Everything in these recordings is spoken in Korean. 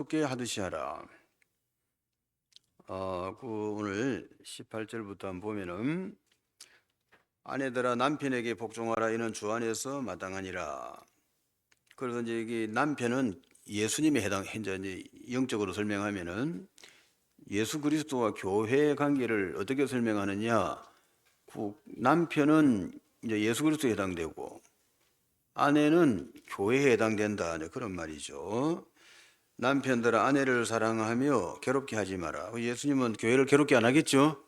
함께 하듯이 하라. 오늘 18절부터 한번 보면은 아내들아 남편에게 복종하라 이는 주 안에서 마땅하니라. 그래서 이제 이게 남편은 예수님에 이제 영적으로 설명하면은 예수 그리스도와 교회의 관계를 어떻게 설명하느냐? 남편은 이제 예수 그리스도에 해당되고 아내는 교회에 해당된다. 그런 말이죠. 남편들아 아내를 사랑하며 괴롭게 하지 마라. 예수님은 교회를 괴롭게 안 하겠죠?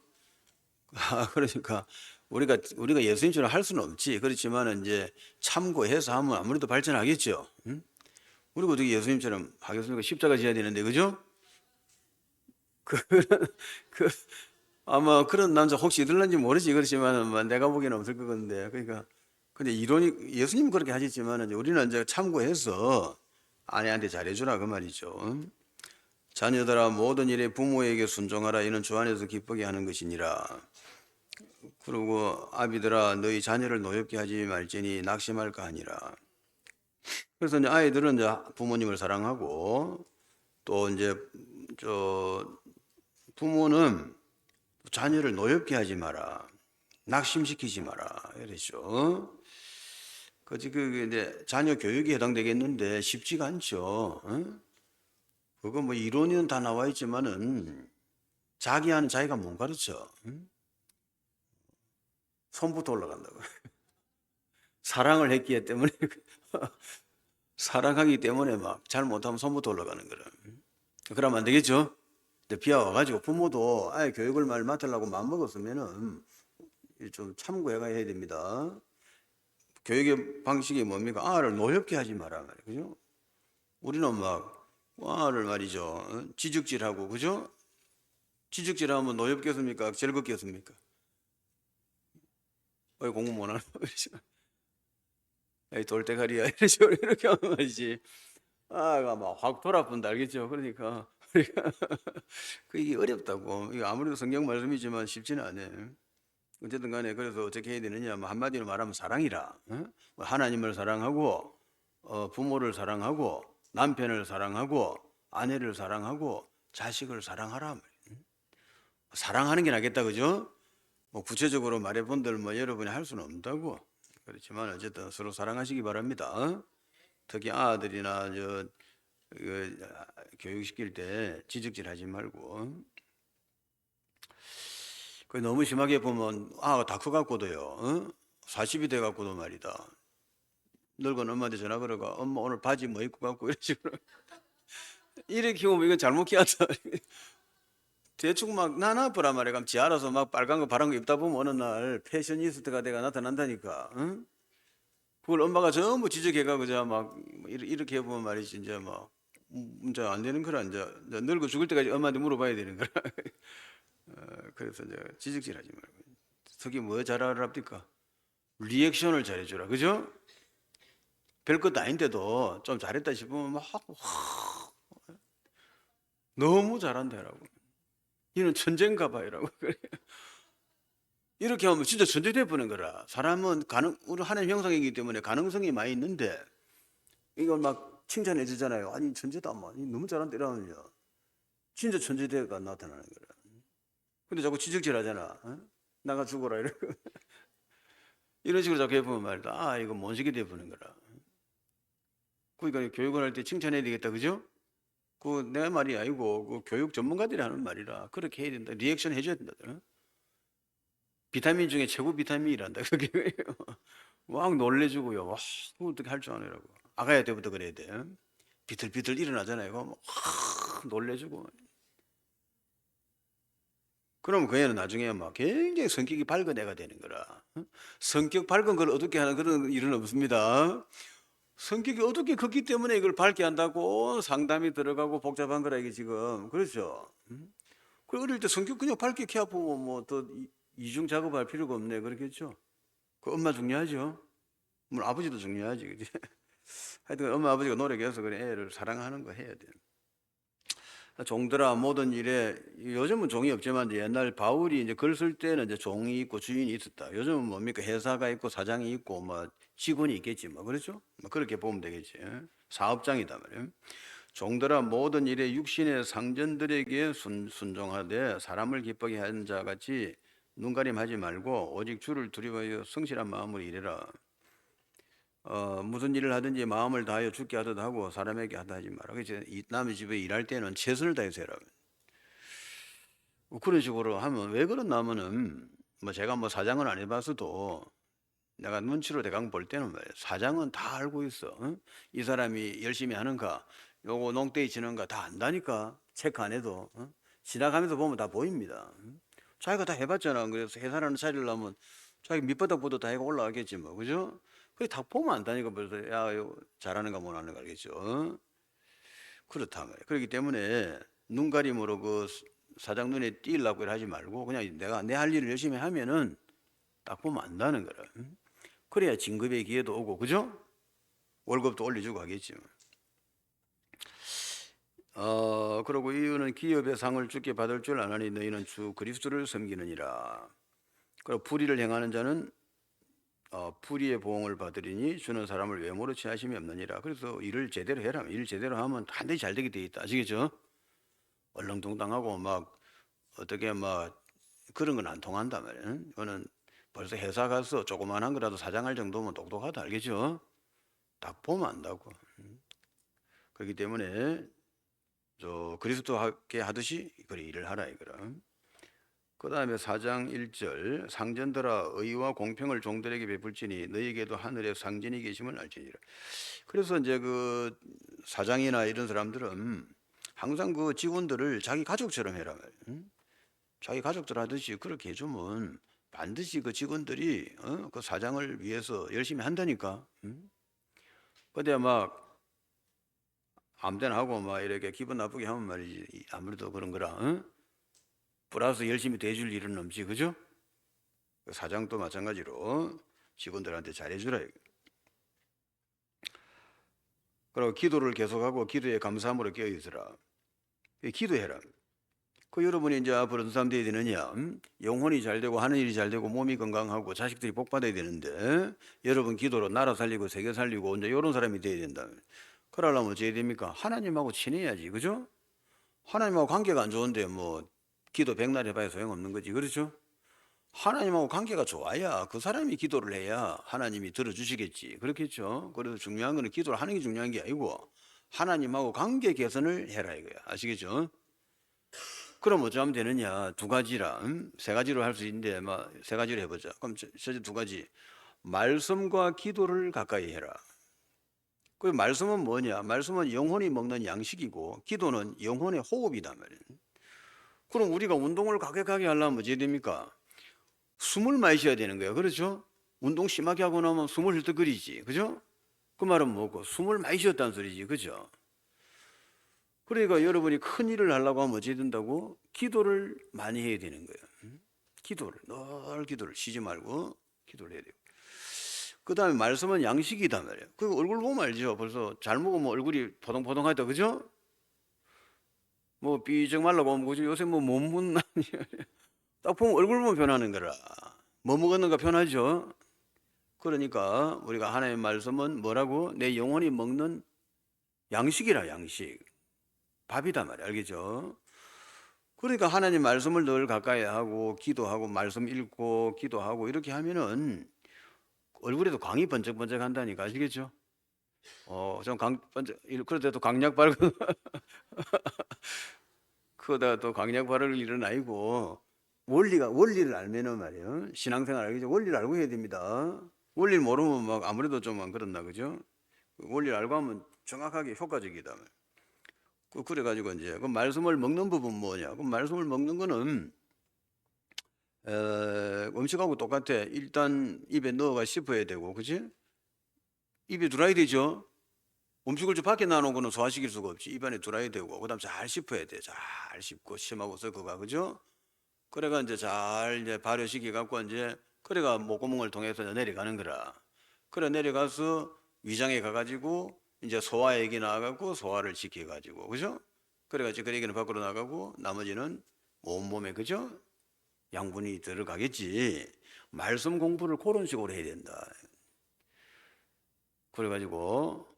그러니까 우리가 예수님처럼 할 수는 없지. 그렇지만 이제 참고해서 하면 아무래도 발전하겠죠. 응? 우리가 어떻게 예수님처럼 하겠습니까? 십자가 지어야 되는데, 그죠? 그, 그 아마 그런 남자 혹시 있을는지 모르지. 그렇지만 내가 보기에는 없을 것 같은데. 그러니까 근데 이론이 예수님은 그렇게 하셨지만 우리는 이제 참고해서 아내한테 잘해주라 그 말이죠. 응? 자녀들아 모든 일에 부모에게 순종하라 이는 주 안에서 기쁘게 하는 것이니라. 그리고 아비들아 너희 자녀를 노엽게 하지 말지니 낙심할까 하니라. 그래서 이제 아이들은 이제 부모님을 사랑하고 또 이제 저 부모는 자녀를 노엽게 하지 마라. 낙심시키지 마라. 이랬죠. 그 이제 자녀 교육에 해당되겠는데 쉽지가 않죠. 응? 그거 뭐 이론은 다 나와 있지만은 자기하는 자기가 못 가르쳐. 응? 손부터 올라간다고. 사랑을 했기 때문에 사랑하기 때문에 막 잘못하면 손부터 올라가는 거라. 그러면 안 되겠죠? 근데 비와 와가지고 부모도 아예 교육을 말 맡으려고 마음먹었으면은 좀 참고해가 해야 됩니다. 교육의 방식이 뭡니까? 아를 노엽게 하지 마라 말이에요. 그죠? 우리는 막 아를 말이죠. 지적질하고 그죠? 지적질하면 노엽겠습니까? 즐겁겠습니까? 왜 공부 못하는 이 돌대가리야 이렇게 하면 말이지. 아가 막 확 돌아본다 알겠죠? 그러니까 이게 어렵다고. 이거 아무래도 성경 말씀이지만 쉽지는 않아요. 어쨌든 간에 그래서 어떻게 해야 되느냐? 뭐 한마디로 말하면 사랑이라. 뭐 하나님을 사랑하고 부모를 사랑하고 남편을 사랑하고 아내를 사랑하고 자식을 사랑하라. 사랑하는 게 낫겠다, 그죠? 뭐 구체적으로 말해본들 뭐 여러분이 할 수는 없다고. 그렇지만 어쨌든 서로 사랑하시기 바랍니다. 특히 아들이나 교육시킬 때 지적질하지 말고. 그 너무 심하게 보면 아가 다 커갖고도요. 40이 돼갖고도 말이다. 늙은 엄마한테 전화 걸어가 엄마 오늘 바지 뭐 입고 갖고 이런 식으로 이렇게 키우면 이건 잘못 키웠다. 대충 막 나나보라 말이야. 그럼 지 알아서 막 빨간 거 파란 거 입다 보면 어느 날 패셔니스트가 내가 나타난다니까. 응? 그걸 엄마가 전부 지적해가고 막 이렇게 해보면 말이지 이제 막 이제 안 되는 거라 이제 늙어 죽을 때까지 엄마한테 물어봐야 되는 거라. 그래서 이제 지적질하지 말고 저기 뭐 잘하랍니까? 리액션을 잘해주라, 그죠? 별것도 아닌데도 좀 잘했다 싶으면 막 너무 잘한다라고. 이는 천재인가 봐요라고. 이렇게 하면 진짜 천재 돼버는 거라. 사람은 우리 하나님 형상이기 때문에 가능성이 많이 있는데 이걸 막 칭찬해 주잖아요. 아니 천재다, 뭐 너무 잘한다 이러면요. 진짜 천재대가 나타나는 거라. 근데 자꾸 지적질하잖아. 어? 나가 죽어라 이러고 이런 식으로 자꾸 해보면 말이다. 아 이거 뭔식이 돼버는 거라. 그러니까 교육을 할 때 칭찬해야 되겠다, 그죠? 그 내 말이 아니고 그 교육 전문가들이 하는 말이라 그렇게 해야 된다. 리액션 해줘야 된다. 어? 비타민 중에 최고 비타민이란다. 그게 막 놀래주고요. 와, 그거 어떻게 할 줄 아느라고. 아가야 때부터 그래야 돼. 비틀비틀 일어나잖아요. 그거 확 놀래주고. 그러면 그 애는 나중에 막 굉장히 성격이 밝은 애가 되는 거라. 성격 밝은 걸 어둡게 하는 그런 일은 없습니다. 성격이 어둡게 컸기 때문에 이걸 밝게 한다고 상담이 들어가고 복잡한 거라 이게 지금. 그렇죠? 그 어릴 때 성격 그냥 밝게 키워보면 뭐 더 이중 작업할 필요가 없네. 그렇겠죠? 그 엄마 중요하죠? 물론 아버지도 중요하지. 그지? 하여튼 엄마 아버지가 노력해서 그래 애를 사랑하는 거 해야 돼. 종들아 모든 일에 요즘은 종이 없지만 옛날 바울이 이제 글 쓸 때는 이제 종이 있고 주인이 있었다. 요즘은 뭡니까 회사가 있고 사장이 있고 뭐 직원이 있겠지 뭐 그렇죠? 뭐 그렇게 보면 되겠지. 사업장이다 말이에요. 종들아 모든 일에 육신의 상전들에게 순종하되 사람을 기쁘게 하는 자 같이 눈가림하지 말고 오직 주를 두려워하여 성실한 마음으로 일해라. 무슨 일을 하든지 마음을 다하여 주께 하듯 하고 사람에게 하듯 하지 마라. 그래서 남의 집에 일할 때는 최선을 다해서 해라. 그런 식으로 하면 왜 그러냐면은 뭐 제가 뭐 사장은 안 해봤어도 내가 눈치로 대강 볼 때는 말이야. 사장은 다 알고 있어. 응? 이 사람이 열심히 하는가, 요거 농땡이 치는가 다 안다니까. 체크 안 해도. 응? 지나가면서 보면 다 보입니다. 응? 자기가 다 해봤잖아. 그래서 회사라는 차리려면 자기 밑바닥보다 다 해가 올라가겠지 뭐, 그죠? 그게 다 보면 안다니까. 벌써 야, 이거 잘하는가 못하는가 알겠죠. 응? 그렇다 말이야. 그렇기 때문에 눈가림으로 그 사장 눈에 띄려고 하지 말고 그냥 내가 내 할 일을 열심히 하면은 딱 보면 안다는 거라. 응? 그래야 진급의 기회도 오고, 그죠? 월급도 올려주고 하겠지. 그리고 이유는 기업의 상을 주께 받을 줄 아나니 너희는 주 그리스도를 섬기느니라. 그리고 불의를 행하는 자는 불의의 보응을 받으리니 주는 사람을 외모로 취하심이 없느니라. 그래서 일을 제대로 해라. 일 제대로 하면 반드시 잘 되게 돼 있다. 아시겠죠? 얼렁뚱땅하고 막 어떻게 막 그런 건 안 통한다 말이야. 이거는 벌써 회사 가서 조그만한 거라도 사장할 정도면 똑똑하다. 알겠죠? 딱 보면 안다고. 그렇기 때문에 저 그리스도께 하듯이 그래 일을 하라 이거라. 그 다음에 4장 1절 상전들아 의와 공평을 종들에게 베풀지니 너희에게도 하늘에 상전이 계심을 알지니라. 그래서 이제 그 사장이나 이런 사람들은 항상 그 직원들을 자기 가족처럼 해라 말이야. 응? 자기 가족들 하듯이 그렇게 해주면 반드시 그 직원들이 그 사장을 위해서 열심히 한다니까. 응? 근데 막 아무데나 하고 막 이렇게 기분 나쁘게 하면 말이지 아무래도 그런 거라. 응? 플러스 열심히 대해줄 일은 없지, 그죠? 사장도 마찬가지로 직원들한테 잘해주라. 그리고 기도를 계속하고 기도에 감사함으로 깨어있으라. 기도해라. 그 여러분이 이제 앞으로 어떤 사람 되어야 되느냐? 영혼이 잘 되고 하는 일이 잘 되고 몸이 건강하고 자식들이 복 받아야 되는데 여러분 기도로 나라 살리고 세계 살리고 이제 이런 사람이 되어야 된다. 그러려면 어찌 해야 됩니까? 하나님하고 친해야지, 그죠? 하나님하고 관계가 안 좋은데 뭐 기도 백날 해봐야 소용없는 거지, 그렇죠? 하나님하고 관계가 좋아야 그 사람이 기도를 해야 하나님이 들어주시겠지. 그렇겠죠? 그래서 중요한 거는 기도를 하는 게 중요한 게 아니고 하나님하고 관계 개선을 해라 이거야. 아시겠죠? 그럼 어쩌면 되느냐? 두 가지라. 세 가지로 할 수 있는데 세 가지로 해보자. 그럼 저두 가지. 말씀과 기도를 가까이 해라. 그 말씀은 뭐냐? 말씀은 영혼이 먹는 양식이고 기도는 영혼의 호흡이다 말이야. 그럼 우리가 운동을 가격하게 하려면 어찌 됩니까? 숨을 많이 쉬어야 되는 거예요. 그렇죠? 운동 심하게 하고 나면 숨을 헐떡거리지. 그죠? 그 말은 뭐고? 숨을 많이 쉬었다는 소리지. 그죠? 그러니까 여러분이 큰 일을 하려고 하면 어찌 된다고? 기도를 많이 해야 되는 거예요. 기도를, 늘 기도를 쉬지 말고 기도를 해야 되고. 그 다음에 말씀은 양식이다 말이에요. 그 얼굴 보면 알죠? 벌써 잘 먹으면 얼굴이 포동포동하다. 그죠? 뭐 삐쩍 말라고 하면 그죠? 요새 뭐 몸은 딱 보면 얼굴 보면 변하는 거라. 뭐 먹었는가 변하죠? 그러니까 우리가 하나님의 말씀은 뭐라고? 내 영혼이 먹는 양식이라 양식. 밥이다 말이야. 알겠죠? 그러니까 하나님 말씀을 늘 가까이 하고 기도하고 말씀 읽고 기도하고 이렇게 하면은 얼굴에도 광이 번쩍번쩍 한다니까. 아시겠죠? 좀 번쩍, 그래도 강약 바르고 그러다가 또 강약 바를 일은 아니고 원리를 알면은 말이에요. 신앙생활 알겠죠? 원리를 알고 해야 됩니다. 원리를 모르면 막 아무래도 좀 그렇나 그죠? 원리를 알고 하면 정확하게 효과적이다. 그래가지고 이제 그 말씀을 먹는 부분 뭐냐? 그 말씀을 먹는 거는 음식하고 똑같아. 일단 입에 넣어가 씹어야 되고, 그지? 입에 들어야 되죠. 음식을 저 밖에 놔놓은 거는 소화시킬 수가 없지. 입안에 들어야 되고, 그다음 잘 씹어야 돼. 잘 씹고 심하고 섞어가, 그죠? 그래가 이제 잘 이제 발효시키 갖고 이제 그래가 목구멍을 통해서 내려가는 거라. 그래 내려가서 위장에 가가지고 이제 소화액이 나가고 소화를 시켜가지고, 그죠? 그래가지고 그 얘기는 밖으로 나가고 나머지는 온몸에, 그죠? 양분이 들어가겠지. 말씀 공부를 그런 식으로 해야 된다. 그래가지고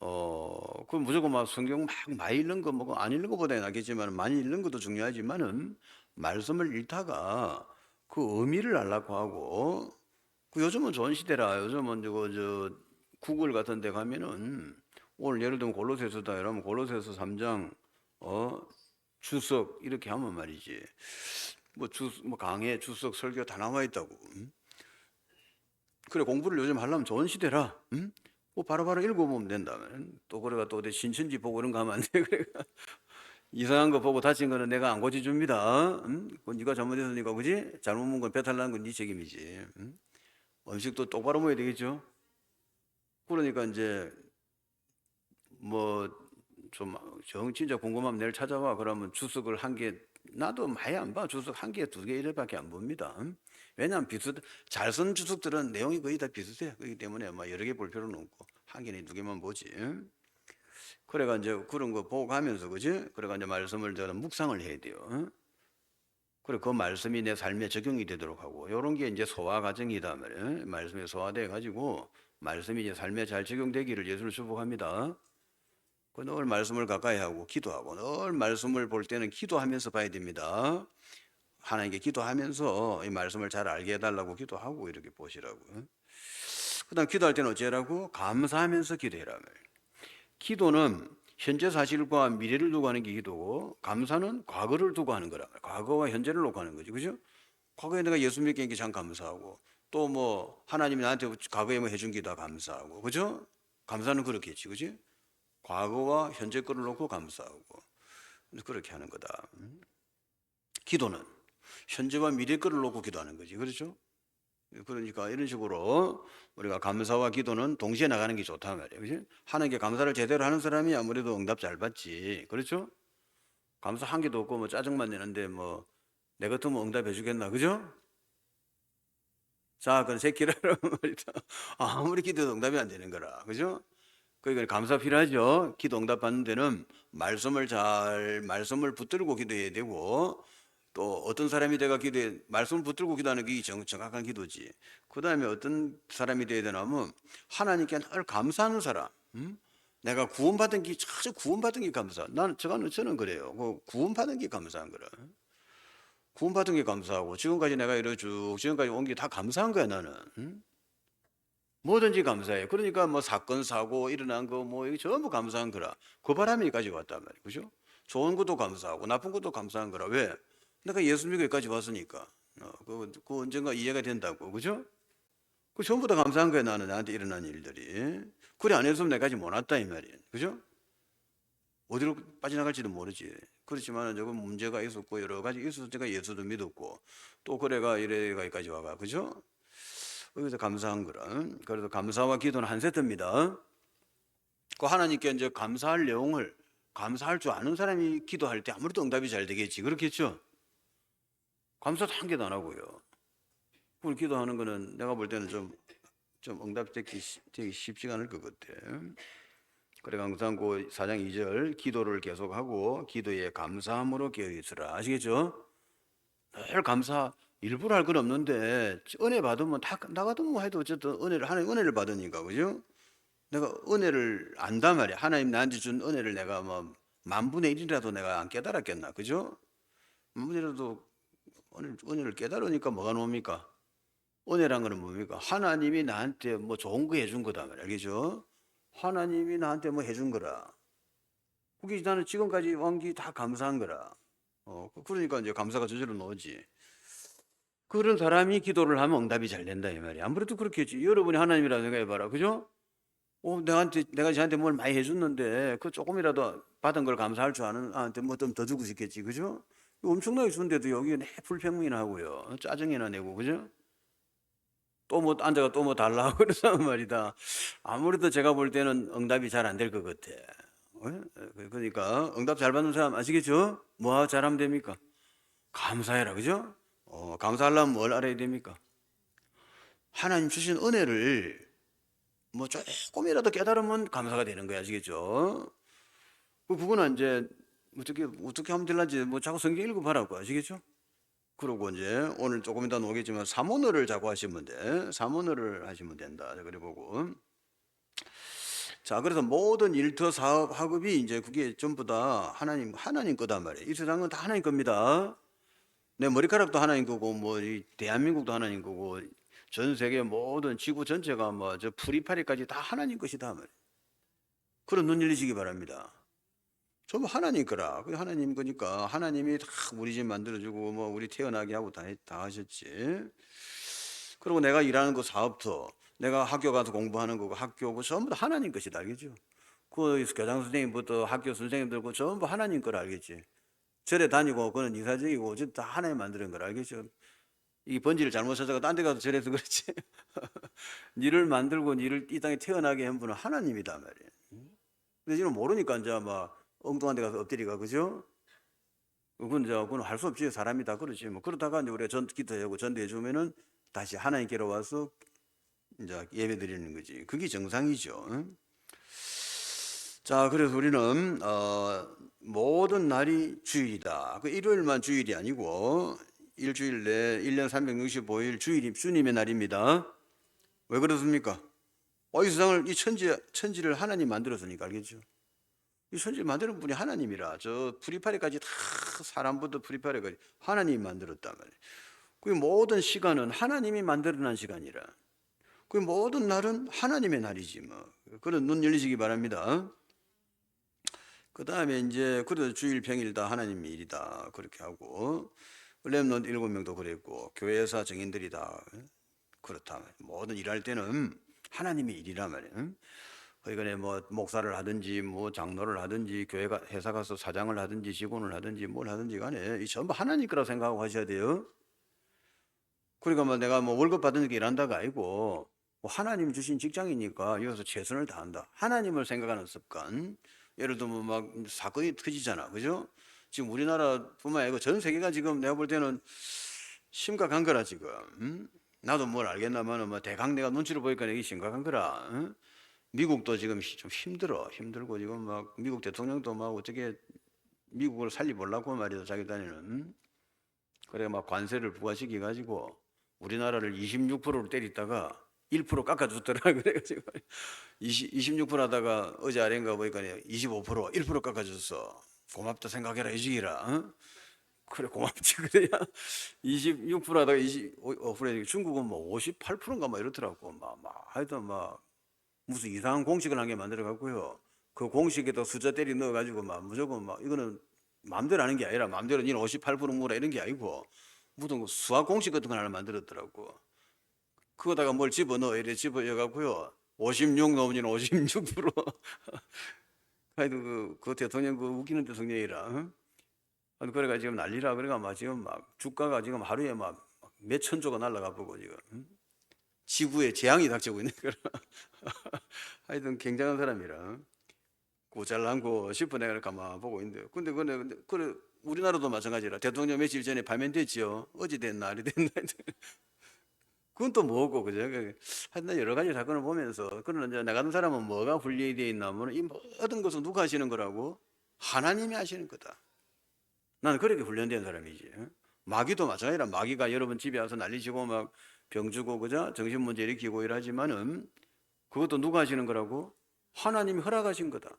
그 무조건 막 성경 막 많이 읽는 거 뭐 안 읽는 것보다 낫겠지만 많이 읽는 것도 중요하지만은 말씀을 읽다가 그 의미를 알라고 하고 그 요즘은 좋은 시대라. 요즘은 저 구글 같은 데 가면은 오늘 예를 들면 골로새서다 이러면 골로새서 3장 주석 이렇게 하면 말이지. 뭐 강해 주석 설교 다 나와 있다고. 그래 공부를 요즘 하려면 좋은 시대라. 뭐 바로바로 읽어보면 된다면 또 그래가 또 어디 신천지 보고 이런 거 하면 안 돼. 그래 이상한 거 보고 다친 거는 내가 안 고쳐줍니다. 그건 네가 잘못했으니까 그지? 잘못 먹은 건 배탈 나는 건 네 책임이지. 음식도 똑바로 먹어야 되겠죠. 그러니까 이제 뭐 좀 진짜 궁금하면 내일 찾아와. 그러면 주석을 한 개, 나도 많이 안 봐. 주석 한 개, 두 개 이래밖에 안 봅니다. 왜냐하면 잘 쓴 주석들은 내용이 거의 다 비슷해요. 그렇기 때문에 뭐 여러 개 볼 필요는 없고 한 개나 두 개만 보지. 그래가 이제 그런 거 보고 가면서 그지? 그래가 이제 말씀을 저는 묵상을 해야 돼요. 그래 그 말씀이 내 삶에 적용이 되도록 하고 이런 게 이제 소화 과정이다 말이에요. 말씀에 소화돼 가지고 말씀이 이제 삶에 잘 적용되기를 예수를 축복합니다. 늘 말씀을 가까이 하고 기도하고 늘 말씀을 볼 때는 기도하면서 봐야 됩니다. 하나님께 기도하면서 이 말씀을 잘 알게 해달라고 기도하고 이렇게 보시라고. 그다음 기도할 때는 어찌하라고? 감사하면서 기도해라. 기도는 현재 사실과 미래를 두고 하는 게 기도고 감사는 과거를 두고 하는 거라. 과거와 현재를 놓고 하는 거지, 그죠? 과거에 내가 예수 믿게 한 게 참 감사하고 또 뭐 하나님이 나한테 과거에 뭐 해준 게 다 감사하고, 그죠? 감사는 그렇겠지, 그지? 과거와 현재 거를 놓고 감사하고 그렇게 하는 거다. 기도는 현재와 미래 거를 놓고 기도하는 거지, 그렇죠? 그러니까 이런 식으로 우리가 감사와 기도는 동시에 나가는 게 좋다 말이에요, 그렇지? 하나님께 감사를 제대로 하는 사람이 아무래도 응답 잘 받지, 그렇죠? 감사 한 개도 없고 뭐 짜증만 내는데 뭐 내 같으면 응답해 주겠나, 그죠? 자, 그럼 새끼라는 말이다. 아무리 기도도 응답이 안 되는 거라, 그죠? 그러니까 감사 필요하죠. 기도 응답 받는 데는 말씀을 붙들고 기도해야 되고 또 어떤 사람이 내가 말씀을 붙들고 기도하는 게 정확한 기도지. 그 다음에 어떤 사람이 되어야 되냐면 하나님께 늘 감사하는 사람. 내가 구원받은 게 아주 구원받은 게 감사. 저는 그래요. 그 구원받은 게 감사한 거라. 구원받은 게 감사하고 지금까지 내가 이래 쭉 지금까지 온 게 다 감사한 거야 나는. 뭐든지 감사해. 그러니까 뭐 사건 사고 일어난 거 뭐 이게 전부 감사한 거라. 그 바람이 여기까지 왔단 말이에요. 그죠? 좋은 것도 감사하고 나쁜 것도 감사한 거라. 왜? 내가 예수 믿고 여기까지 왔으니까. 그 언젠가 이해가 된다고. 그죠? 그 전부 다 감사한 거야 나는 나한테 일어난 일들이. 그래 안 했으면 내까지 못 왔다 이 말이에요. 그죠? 어디로 빠져나갈지도 모르지. 그렇지만 조금 문제가 있었고 여러 가지 있어서 제가 예수도 믿었고 또 그래가 이래가 여기까지 와가. 그죠? 여기서 감사한 거라. 그래서 감사와 기도는 한 세트입니다. 그 하나님께 이제 감사할 내용을 감사할 줄 아는 사람이 기도할 때 아무래도 응답이 잘 되겠지. 그렇겠죠? 감사도 한 개도 안 하고요. 그걸 기도하는 거는 내가 볼 때는 좀 응답되기 쉽지가 않을 것 같아. 그래 항상 그 4장 2절 기도를 계속하고 기도에 감사함으로 깨어있으라. 아시겠죠? 늘 감사 일부러 할 건 없는데 은혜 받으면 나 같으면 뭐 해도 어쨌든 하나님 은혜를 받으니까, 그죠? 내가 은혜를 안단 말이야. 하나님 나한테 준 은혜를 내가 뭐 만분의 1이라도 내가 안 깨달았겠나, 그죠? 만분의 1이라도 은혜를 깨달으니까 뭐가 나옵니까? 은혜란 거는 뭡니까? 하나님이 나한테 뭐 좋은 거 해준 거다 말이야, 그죠? 하나님이 나한테 뭐 해준 거라. 그게 나는 지금까지 왕기 다 감사한 거라. 그러니까 이제 감사가 저절로 나오지. 그런 사람이 기도를 하면 응답이 잘 된다 이 말이야. 아무래도 그렇겠지. 여러분이 하나님이라 생각해봐라, 그죠? 내가 저한테 뭘 많이 해줬는데 그 조금이라도 받은 걸 감사할 줄 아는 아한테 뭐 좀 더 주고 싶겠지, 그죠? 엄청나게 주는데도 여기 내 불평이나 하고요, 짜증이나 내고, 그죠? 또 뭐 앉아가 또 뭐 달라고 그러단 말이다. 아무래도 제가 볼 때는 응답이 잘 안 될 것 같아. 그러니까 응답 잘 받는 사람 아시겠죠? 뭐 잘하면 됩니까? 감사해라, 그죠? 감사하려면 뭘 알아야 됩니까? 하나님 주신 은혜를 뭐 조금이라도 깨달으면 감사가 되는 거야, 아시겠죠? 그거는 이제 어떻게 하면 될런지 뭐 자꾸 성경 읽어봐라고, 아시겠죠? 그러고 이제 오늘 조금 이따 오겠지만 삼원어를 자꾸 하시면 돼. 삼원어를 하시면 된다. 그래 보고 자, 그래서 모든 일터 사업 학업이 이제 그게 전부 다 하나님 거단 말이에요. 이 세상은 다 하나님 겁니다. 내 머리카락도 하나님 거고, 뭐, 이 대한민국도 하나님 거고, 전 세계 모든 지구 전체가 뭐, 저 풀이파리까지 다 하나님 것이다 말이에요. 그런 눈 열리시기 바랍니다. 전부 하나님 거라. 그 하나님 거니까 하나님이 다 우리 집 만들어주고, 뭐, 우리 태어나게 하고 다 하셨지. 그리고 내가 일하는 그 사업도, 내가 학교 가서 공부하는 거고, 학교고, 전부 다 하나님 것이다. 알겠죠? 그 교장 선생님부터 학교 선생님들고 전부 하나님 거라 알겠지? 절에 다니고 그건 이사적이고 다 하나님 만드는 거라 알겠죠? 이 번지를 잘못 찾아가 딴 데 가서 절에서 그렇지. 니를 만들고 니를 이 땅에 태어나게 한 분은 하나님이다 말이에요. 근데 지금 모르니까 이제 막 엉뚱한 데 가서 엎드리가 그죠? 그건 할 수 없지. 사람이 다 그렇지. 뭐 그러다가 이제 우리가 기도하고 전도해 주면은 다시 하나님께로 와서 이제 예배 드리는 거지. 그게 정상이죠. 응? 자, 그래서 우리는 모든 날이 주일이다. 그 일요일만 주일이 아니고 일주일 내 1년 365일 주일이 주님의 날입니다. 왜 그렇습니까? 이 세상을 이 천지를 하나님 만들었으니까 알겠죠? 이 천지를 만드는 분이 하나님이라 저 프리파리까지 다 사람부터 프리파리까지 하나님이 만들었단 말이에요. 그 모든 시간은 하나님이 만들어낸 시간이라. 그 모든 날은 하나님의 날이지 뭐. 그런 눈 열리시기 바랍니다. 그 다음에 이제 그래도 주일 평일 다 하나님의 일이다 그렇게 하고 렘넌트 7명도 그랬고 교회사 정인들이 다 그렇다. 모든 일할 때는 하나님의 일이라 말이에요. 그러니까 뭐 목사를 하든지 뭐 장로를 하든지 교회가 회사 가서 사장을 하든지 직원을 하든지 뭘 하든지 간에 이 전부 하나님 거라 생각하고 하셔야 돼요. 그러니까 뭐 내가 뭐 월급 받으니까 일한다가 아니고 뭐 하나님 주신 직장이니까 여기서 최선을 다한다. 하나님을 생각하는 습관. 예를 들면 막 사건이 터지잖아, 그죠? 지금 우리나라뿐만 아니고 전 세계가 지금 내가 볼 때는 심각한 거라 지금. 나도 뭘 알겠나마는 뭐 대강 내가 눈치를 보니까 이게 심각한 거라. 미국도 지금 좀 힘들고 지금 막 미국 대통령도 막 어떻게 미국을 살리보려고 말이야 자기 단위는. 그래 막 관세를 부과시키 가지고 우리나라를 26%로 때리다가 1% 깎아줬더라. 그래가지고 26% 하다가 어제 아래인가 보니까 25% 1% 깎아줬어. 고맙다 생각해라 이지기라. 어? 그래 고맙지 그래야 26% 하다가 25% 중국은 뭐 58%인가 막 이렇더라고. 막 하여튼 막 무슨 이상한 공식을 한 개 만들어 갖고요. 그 공식에다 숫자 때리 넣어 가지고 막 무조건 막 이거는 마음대로 하는 게 아니라 마음대로 니는 58% 모으라 이런 게 아니고 무슨 수학 공식 같은 거 하나 만들었더라고. 그거다가 뭘 집어넣어 이래 집어넣어 갖고요. 56 넘으면 56%. 하여튼 그 대통령 그 웃기는 대통령이라. 응? 그래가 지금 난리라. 그래가 막 지금 막 주가가 지금 하루에 막 몇 천조가 날라가 보고 지금 응? 지구에 재앙이 닥치고 있는 거라. 하여튼 굉장한 사람이라. 고잘난고 싶어 내가 가만 보고 있는데. 근데 그래 우리나라도 마찬가지라. 대통령 며칠 전에 발면됐지요. 어제 됐나 아니 됐나. 그건 또 뭐고 그죠? 하여튼 여러 가지 사건을 보면서 그러나 이제 나 같은 사람은 뭐가 분리되어 있나 하면 이 모든 것은 누가 하시는 거라고? 하나님이 하시는 거다. 나는 그렇게 훈련된 사람이지. 마귀도 마찬가지라. 마귀가 여러분 집에 와서 난리치고 막 병주고 그죠? 정신 문제 일으키고 이러지만은 그것도 누가 하시는 거라고? 하나님이 허락하신 거다.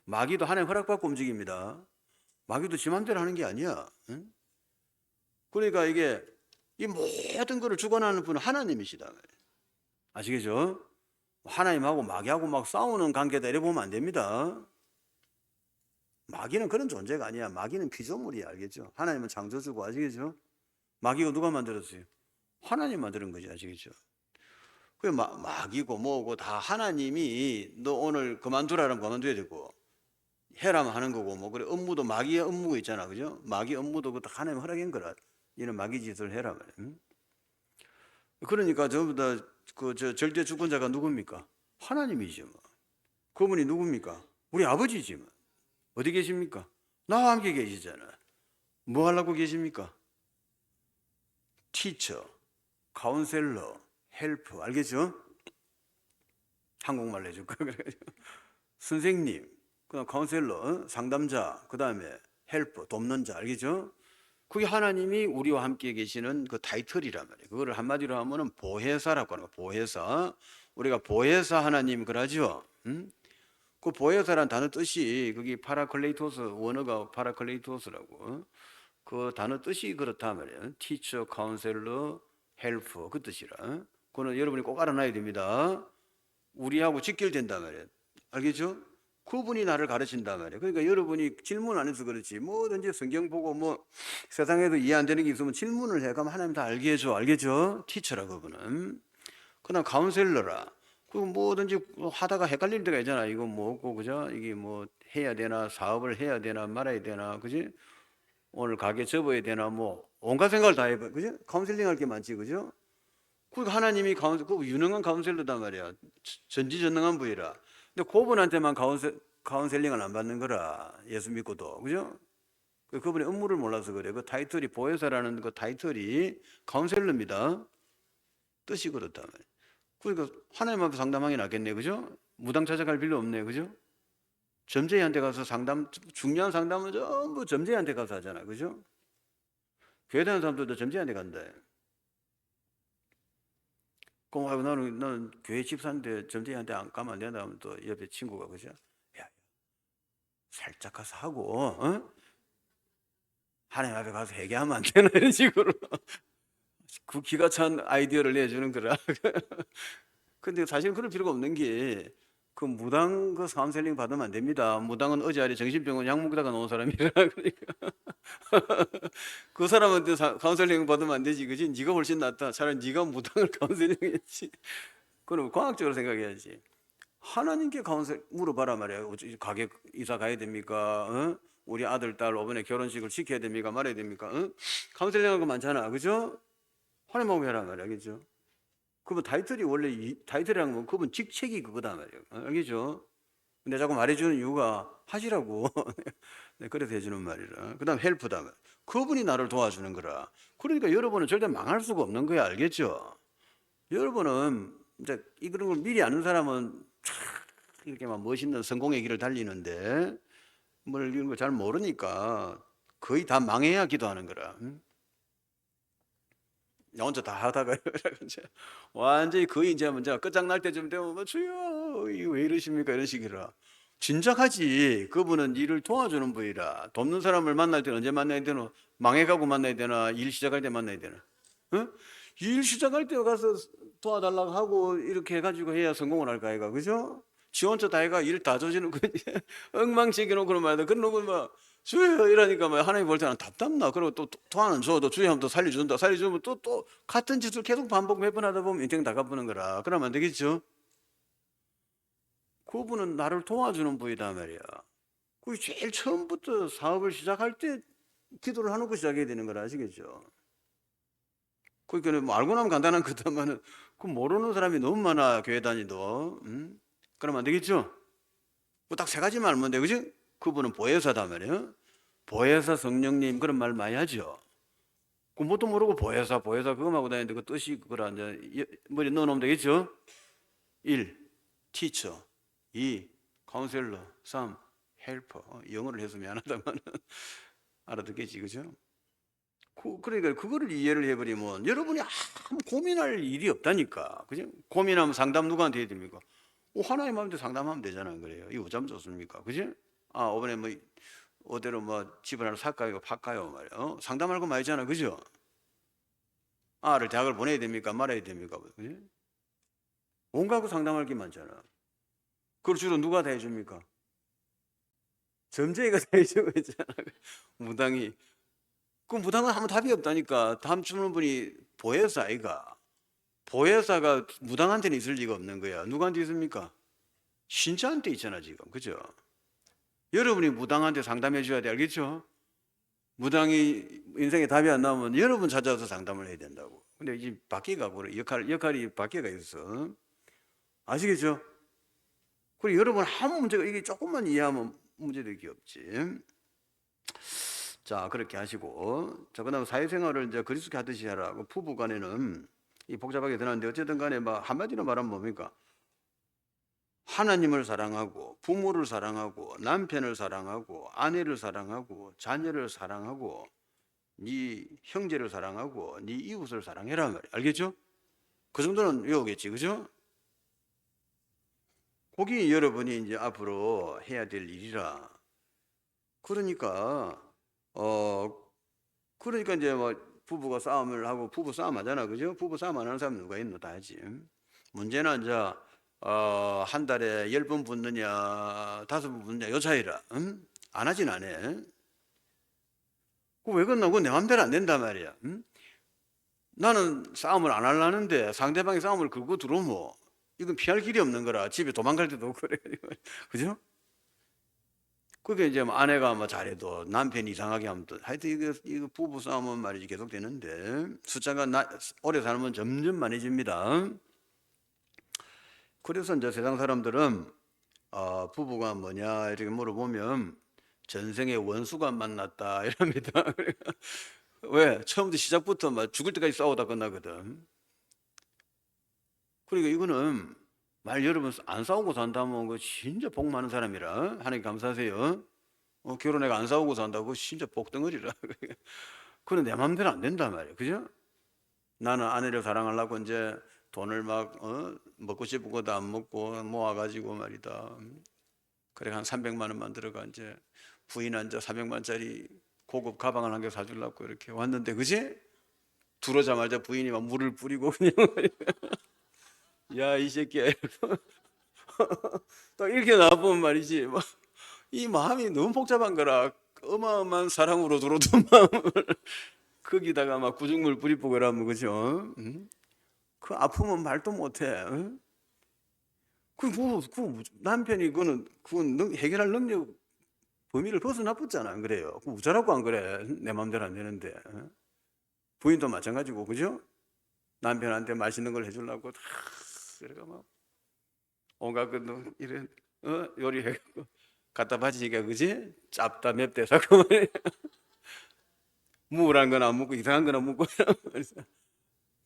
마귀도 하나님 허락받고 움직입니다. 마귀도 지 맘대로 하는 게 아니야. 응? 그러니까 이게 이 모든 것을 주관하는 분은 하나님이시다. 아시겠죠? 하나님하고 마귀하고 막 싸우는 관계다 이래 보면 안 됩니다. 마귀는 그런 존재가 아니야. 마귀는 피조물이야. 알겠죠? 하나님은 창조주고 아시겠죠? 마귀가 누가 만들었어요? 하나님 만드는 거지. 아시겠죠? 그 마귀고 뭐고 다 하나님이 너 오늘 그만두라면 그만둬야 되고 해라면 하는 거고 뭐 그래 업무도 마귀의 업무가 있잖아. 그죠? 마귀 업무도 다 하나님 허락인 거라. 이는 마귀 짓을 해라 말이야. 응? 그러니까 전부 다 그 절대 주권자가 누굽니까? 하나님이죠. 뭐. 그분이 누굽니까? 우리 아버지지. 뭐. 어디 계십니까? 나와 함께 계시잖아. 뭐 하려고 계십니까? 티처, 카운셀러, 헬프 알겠죠? 한국말로 해줄까? 선생님, 그다음 카운셀러, 상담자, 그 다음에 헬프, 돕는 자 알겠죠? 그게 하나님이 우리와 함께 계시는 그 타이틀이란 말이에요. 그거를 한마디로 하면은 보혜사라고 하는 거예요. 보혜사. 우리가 보혜사 하나님 그러죠. 응? 그 보혜사란 단어 뜻이 그게 파라클레이토스, 원어가 파라클레이토스라고. 그 단어 뜻이 그렇다 말이에요. 티처, 카운셀러, 헬프 그 뜻이라. 그거는 여러분이 꼭 알아놔야 됩니다. 우리하고 직결된단 말이에요. 알겠죠? 그분이 나를 가르친단 말이에요. 그러니까 여러분이 질문 안 해서 그렇지 뭐든지 성경 보고 뭐 세상에도 이해 안 되는 게 있으면 질문을 해. 그럼 하나님 다 알게 해줘. 알겠죠? 티처라 그분은. 그다음 카운셀러라. 그 뭐든지 하다가 헷갈릴 때가 있잖아. 이거 뭐고 그죠? 이게 뭐 해야 되나, 사업을 해야 되나 말아야 되나, 그지? 오늘 가게 접어야 되나, 뭐 온갖 생각을 다 해봐, 그죠? 카운셀링 할 게 많지, 그죠? 그 하나님이 그 유능한 카운셀러단 말이야. 전지전능한 분이라. 근데 그분한테만 카운셀링을 안 받는 거라. 예수 믿고도, 그죠? 그분의 업무를 몰라서 그래. 그 타이틀이 보혜사라는 그 타이틀이 카운셀러입니다. 뜻이 그렇다 말이야. 그러니까 하나님 앞에 상담하기 낫겠네, 그죠? 무당 찾아갈 필요 없네, 그죠? 점쟁이한테 가서 중요한 상담은 전부 점쟁이한테 가서 하잖아, 그죠? 교회 다니는 사람들도 점쟁이한테 간다. 그럼 나는 교회 집사인데 점쟁이한테 안 가면 안 된다 하면 또 옆에 친구가 그죠? 야, 살짝 가서 하고, 하나님 앞에 가서 회개하면 안 되나 이런 식으로 그 기가 찬 아이디어를 내주는 거라. 근데 사실 그럴 필요가 없는 게 그 무당 그 카운셀링 받으면 안 됩니다. 무당은 어제 정신병원 약 먹다가 나온 사람이라 그러니까 그 사람한테 카운셀링 받으면 안 되지, 그지? 네가 훨씬 낫다. 차라리 네가 무당을 카운셀링했지. 그럼 과학적으로 생각해야지. 하나님께 카운셀 물어봐라 말이야. 가게 이사 가야 됩니까? 우리 아들 딸 이번에 결혼식을 시켜야 됩니까? 말아야 됩니까? 카운셀링한 거 많잖아, 그죠? 하나님하고 해라 말이야, 그죠? 그분 타이틀이 원래 타이틀이라는 건 그분 직책이 그거다 말이에요. 알겠죠? 근데 자꾸 말해주는 이유가 하시라고. 네, 그래서 해주는 말이라. 그 다음 헬프다. 그분이 나를 도와주는 거라. 그러니까 여러분은 절대 망할 수가 없는 거야. 알겠죠? 여러분은 이제 그런 걸 미리 아는 사람은 이렇게 막 멋있는 성공의 길을 달리는데 뭘 이런 걸 잘 모르니까 거의 다 망해야 기도하는 거라. 나 혼자 다 하다가 이제 완전히 거의 이제 문제가 끝장날 때쯤 되면 뭐 주여 이거 왜 이러십니까 이런 식이라. 진작하지. 그분은 일을 도와주는 분이라. 돕는 사람을 만날 때는 언제 만나야 되나? 망해가고 만나야 되나? 일 시작할 때 만나야 되나? 일 시작할 때 가서 도와달라고 하고 이렇게 해가지고 해야 성공을 할까 아이가, 그죠? 지 혼자 다 해가 일 다 조지는 거지. 엉망시켜놓고 말이야. 그러고 막 주여 이러니까 뭐 하나님 볼 때는 답답나. 그리고 또 도와는 줘도 주여 하면 또 살려준다. 살려주면 또 같은 짓을 계속 반복 몇 번 하다 보면 인생 다 갚는 거라. 그러면 안 되겠죠? 그분은 나를 도와주는 분이다 말이야. 그 제일 처음부터 사업을 시작할 때 기도를 하놓고 시작해야 되는 걸 아시겠죠? 그러니까 뭐 알고 나면 간단한 거다만은 그 모르는 사람이 너무 많아 교회 다니도. 그러면 안 되겠죠? 딱 세 가지만 알면 돼, 그지? 그분은 보혜사다 말이에요. 보혜사 성령님 그런 말 많이 하죠. 그 뭣도 모르고 보혜사 그거 하고 다니는데 그 뜻이 그거라 이제 머리 넣어놓으면 되겠죠? 1. 티처 2. 카운셀러 3. 헬퍼. 영어를 해서 미안하다만 알아듣겠지, 그죠? 그러니까 그거를 이해를 해버리면 여러분이 아무 고민할 일이 없다니까, 그죠? 고민하면 상담 누구한테 해야 됩니까? 하나님 마음대로 상담하면 되잖아요. 그래요. 이거 어쩌면 좋습니까? 그지? 이번에 뭐 어디로 뭐 집을 하나 살까요? 팔까요? 말이야. 상담할 거 많이 있잖아. 그죠? 아를 대학을 보내야 됩니까? 말아야 됩니까? 그지? 온갖 거 상담할 게 많잖아. 그걸 주로 누가 다 해줍니까? 점쟁이가 다 해주고 있잖아. 무당이. 그 무당은 아무 답이 없다니까. 답 주는 분이 보혜사 아이가. 보혜사가 무당한테는 있을 리가 없는 거야. 누구한테 있습니까? 신자한테 있잖아 지금. 그죠? 여러분이 무당한테 상담해 줘야 돼. 알겠죠? 무당이 인생에 답이 안 나오면 여러분 찾아서 상담을 해야 된다고. 근데 이제 바뀌어가고 역할이 바뀌어가 있어. 아시겠죠? 그리고 여러분 아무 문제가 이게 조금만 이해하면 문제될 게 없지. 자, 그렇게 하시고, 자, 그다음 사회생활을 이제 그리스도께 하듯이 하라. 부부 간에는 이 복잡하게 드는데 어쨌든 간에 막 한마디로 말하면 뭡니까? 하나님을 사랑하고 부모를 사랑하고 남편을 사랑하고 아내를 사랑하고 자녀를 사랑하고 네 형제를 사랑하고 네 이웃을 사랑해라 말이야. 알겠죠? 그 정도는 외우겠지, 그죠? 그게 여러분이 이제 앞으로 해야 될 일이라. 그러니까 그러니까 이제 뭐 부부가 싸움을 하고 부부 싸움 하잖아, 그죠? 부부 싸움 안 하는 사람 누가 있노? 다 하지. 문제는 이제 한 달에 10번 붙느냐 5번 붙느냐 요 차이라. 안 하진 안 해. 그왜 그러나? 그거 내 맘대로 안 된단 말이야. 나는 싸움을 안 하려는데 상대방이 싸움을 걸고 들어오면 이건 피할 길이 없는 거라. 집에 도망갈 때도 없고 그래. 그죠? 그게 이제 뭐 아내가 뭐 잘해도 남편이 이상하게 하면 또 하여튼 이거 부부 싸움은 말이지 계속 되는데 숫자가 오래 살면 점점 많아집니다. 그래서 이제 세상 사람들은 부부가 뭐냐 이렇게 물어보면 전생에 원수가 만났다 이럽니다. 왜? 처음부터 시작부터 막 죽을 때까지 싸우다 끝나거든. 그러니까 이거는 여러분 안 싸우고 산다면 그 진짜 복 많은 사람이라 하나님 감사하세요. 결혼해가 안 싸우고 산다고 진짜 복덩어리라. 그건 내 맘대로 안 된단 말이야, 그죠? 나는 아내를 사랑하려고 이제 돈을 막 먹고 싶은 것도 안 먹고 모아가지고 말이다. 그래 한 300만 원만 들어가 이제 부인한테 400만 원짜리 고급 가방을 한 개 사주려고 이렇게 왔는데, 그지? 들어오자마자 부인이 막 물을 뿌리고 그냥 야 이 새끼야 딱 이렇게 나와보면 말이지 이 마음이 너무 복잡한 거라. 어마어마한 사랑으로 들어오던 마음을 거기다가 막 구중물 뿌리고 그러면 그죠? 그 아프면 말도 못해. 그 남편이 그건 해결할 능력 범위를 벗어나붙잖아. 안 그래요? 그 우자라고 안 그래? 내 마음대로 안 되는데. 부인도 마찬가지고 그죠? 남편한테 맛있는 걸 해주려고 다 그래가 막 온갖 그 이런 요리해갖고 갖다 바치니까 그지? 짭다 맵다 자꾸 말이야. 무울한 건 안 먹고 이상한 건 안 먹고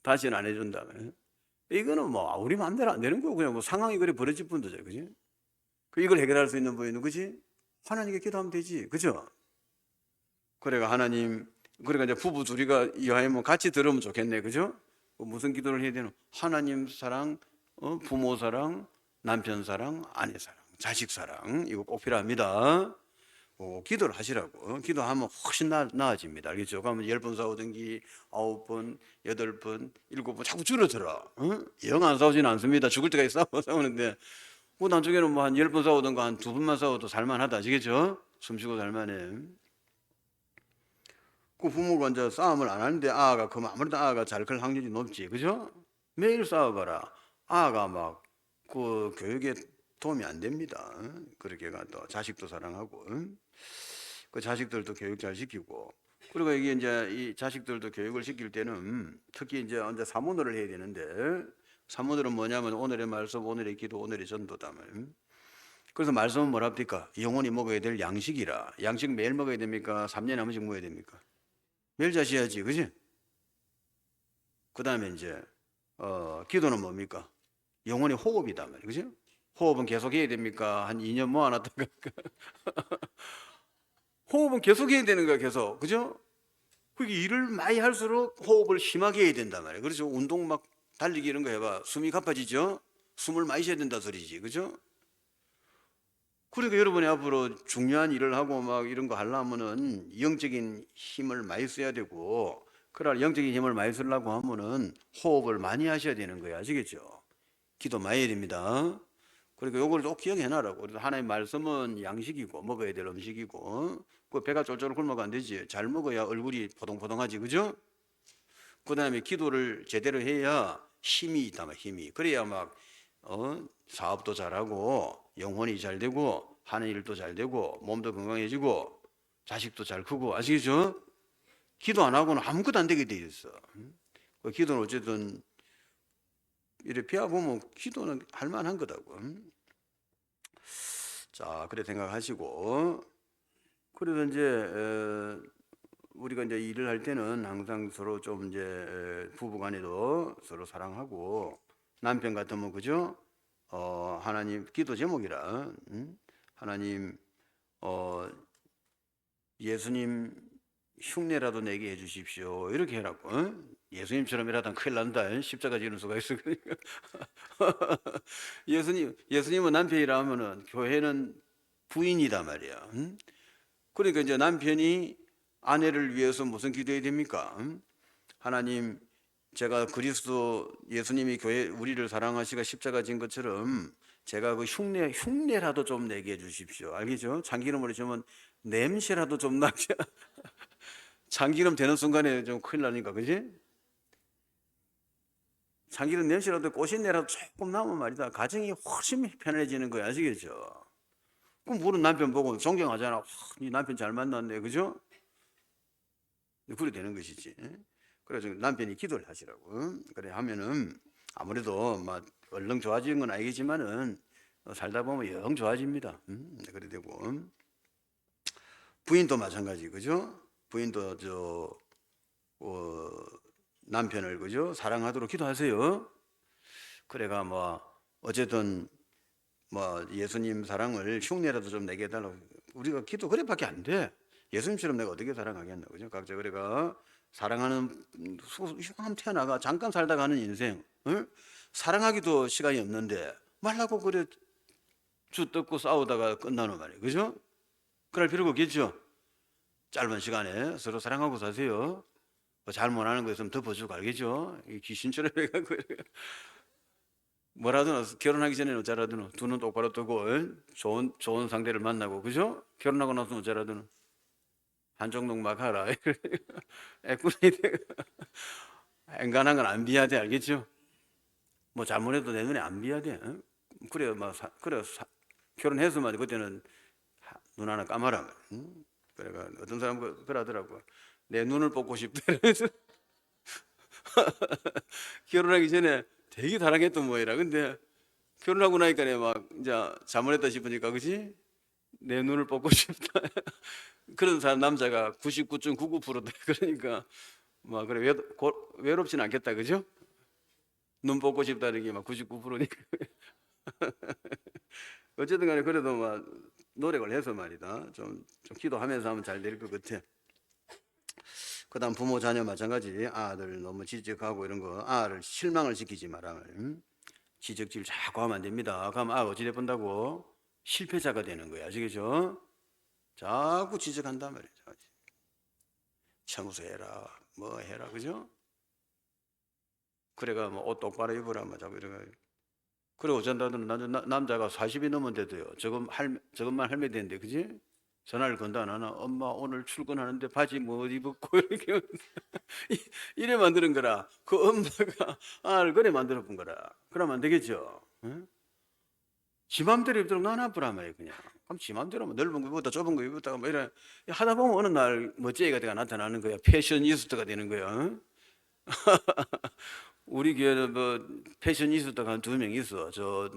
다시는 안 해준다. 이거는 뭐 우리 마음대로 안 되는 거고 그냥 뭐 상황이 그래 벌어질 뿐이죠, 그지? 이걸 해결할 수 있는 분이 그지? 하나님께 기도하면 되지, 그죠? 그래가 하나님, 그러니까 이제 부부 둘이가 이왕이면 같이 들으면 좋겠네, 그죠? 무슨 기도를 해야 되노? 하나님 사랑, 부모 사랑, 남편 사랑, 아내 사랑, 자식 사랑 이거 꼭 필요합니다. 기도를 하시라고. 기도하면 훨씬 나아집니다. 알겠죠? 그러면 10번 싸우든지 9번, 8번, 7번 자꾸 줄어들어. 영 안 싸우지는 않습니다. 죽을 때까지 싸우는데 뭐 나중에는 뭐 한 10번 싸우든가 한 2번만 싸워도 살만하다. 아시겠죠? 숨쉬고 살만해. 그 부모가 이제 싸움을 안 하는데 그럼 아무래도 아가 잘 클 확률이 높지. 그죠? 매일 싸워봐라. 아가 막 그 교육에 도움이 안 됩니다. 그렇게 가도 자식도 사랑하고 그 자식들도 교육 잘 시키고, 그리고 이게 이제 이 자식들도 교육을 시킬 때는 특히 이제 사모노를 해야 되는데, 사모노는 뭐냐면 오늘의 말씀, 오늘의 기도, 오늘의 전도다. 그래서 말씀은 뭐랍니까? 영원히 먹어야 될 양식이라. 양식 매일 먹어야 됩니까? 3년에 한 번씩 먹어야 됩니까? 매일 자셔야지, 그지? 그 다음에 이제 기도는 뭡니까? 영원히 호흡이다 말이야, 그죠? 호흡은 계속 해야 됩니까? 한 2년 모아놨다가 호흡은 계속 해야 되는 거야, 계속, 그죠? 그게 일을 많이 할수록 호흡을 심하게 해야 된단 말이에요. 그래서 운동 막 달리기 이런 거 해봐. 숨이 가빠지죠? 숨을 많이 쉬어야 된다 소리지. 그죠? 그러니까 여러분이 앞으로 중요한 일을 하고 막 이런 거 하려면은 영적인 힘을 많이 써야 되고, 그러나 영적인 힘을 많이 쓰려고 하면은 호흡을 많이 하셔야 되는 거예요. 아시겠죠? 기도 많이 해야 됩니다. 그러니까 요걸 꼭 기억해 놔라고. 그래서 하나님 말씀은 양식이고 먹어야 될 음식이고, 그 배가 쫄쫄 굶어가 안 되지. 잘 먹어야 얼굴이 포동포동하지, 그죠? 그 다음에 기도를 제대로 해야 힘이 있다, 힘이. 그래야 막 사업도 잘하고 영혼이 잘 되고 하는 일도 잘 되고 몸도 건강해지고 자식도 잘 크고. 아시겠죠? 기도 안 하고는 아무것도 안 되게 돼 있어. 그 기도는 어쨌든 이렇게 피해보면 기도는 할 만한 거다고. 자, 그래 생각하시고, 그래서 이제 우리가 이제 일을 할 때는 항상 서로 좀 이제 부부간에도 서로 사랑하고, 남편 같으면 그죠? 하나님 기도 제목이라 하나님 예수님 흉내라도 내게 해주십시오. 이렇게 해라고. 예수님처럼 이러다 큰일 난다. 십자가 지는 수가 있어. 그러니까. 예수님은 남편이라 하면은 교회는 부인이다 말이야. 그러니까 이제 남편이 아내를 위해서 무슨 기도해야 됩니까? 하나님, 제가 그리스도 예수님이 교회 우리를 사랑하시고 십자가 진 것처럼 제가 그 흉내라도 좀 내게 해주십시오. 알겠죠? 참기름을 주면 냄새라도 좀 나게. 참기름 되는 순간에 좀 큰일 나니까, 그지? 참기름 냄새라도 꽃신내라도 조금 나면 말이다, 가정이 훨씬 편해지는 거야. 아시겠죠? 그럼 우리 남편 보고 존경하잖아. 네 남편 잘 만났네, 그죠? 그래 되는 것이지. 그래서 남편이 기도를 하시라고. 그래 하면은 아무래도 막 얼른 좋아지는 건 아니겠지만은 살다 보면 영 좋아집니다. 그래 되고, 부인도 마찬가지, 그죠? 부인도 남편을, 그죠? 사랑하도록 기도하세요. 그래가 뭐 어쨌든 뭐 예수님 사랑을 흉내라도 좀 내게 해달라고. 우리가 기도 그래밖에 안 돼. 예수님처럼 내가 어떻게 사랑하겠나, 그죠? 각자 그래가 사랑하는 흉함 태어나가 잠깐 살다 가는 인생, 사랑하기도 시간이 없는데 말라고 그래 주 뜯고 싸우다가 끝나는 말이에요, 그죠? 그럴 필요가 없겠죠. 짧은 시간에 서로 사랑하고 사세요. 뭐 잘못하는 거 있으면 덮어주고, 알겠죠? 귀신처럼 해갖고 뭐라든 결혼하기 전에는 어쩌라든 두 눈 똑바로 뜨고 좋은 상대를 만나고, 그죠? 결혼하고 나서는 어쩌라든 한정동 막 하라. 애꾸이 엔간한 건 안 비야 돼, 알겠죠? 뭐 잘못해도 내 눈에 안 비야 돼. 그래 결혼해서 말이야 그때는 눈 하나 감아라. 그래가 어떤 사람은 그러더라고. 내 눈을 뽑고 싶다. 결혼하기 전에 되게 사랑했던 모이라. 근데 결혼하고 나니까 막 이제 잘못했다 싶으니까, 그지? 내 눈을 뽑고 싶다. 그런 사람 남자가 99.99%다. 그러니까 막 그래 외롭진 않겠다, 그죠? 눈 뽑고 싶다는 게 막 99%니까. 어쨌든 간에 그래도 막 노력을 해서 말이다. 좀 기도하면서 하면 잘 될 것 같아. 그 다음 부모 자녀 마찬가지. 아들 너무 지적하고 이런 거 아를 실망을 시키지 마라. 지적질 자꾸 하면 안 됩니다. 그럼 어찌돼 본다고? 실패자가 되는 거야. 아시겠죠? 자꾸 지적한단 말이죠. 청소해라 뭐 해라, 그죠? 그래가 뭐 옷 똑바로 입으라 뭐 자꾸 이러고. 그래 어쩐다든 남자가 40이 넘은데도요 저것만 할매 되는데, 그지? 전화를 건다 안 하나? 엄마 오늘 출근하는데 바지 뭐 입었고 이렇게 이래 만드는 거라. 그 엄마가 그래 만들어 본 거라. 그러면 안 되겠죠? 응? 지 맘대로 입도록 놔놔보란 말이에요. 그냥 그럼 지 맘대로 뭐 넓은 거 입었다 좁은 거 입었다가 뭐 이래 하다 보면 어느 날 멋쟁이가 되가 나타나는 거야. 패셔니스트가 되는 거야. 응? 우리 교회는 뭐 패셔니스트가 한 2명 있어. 저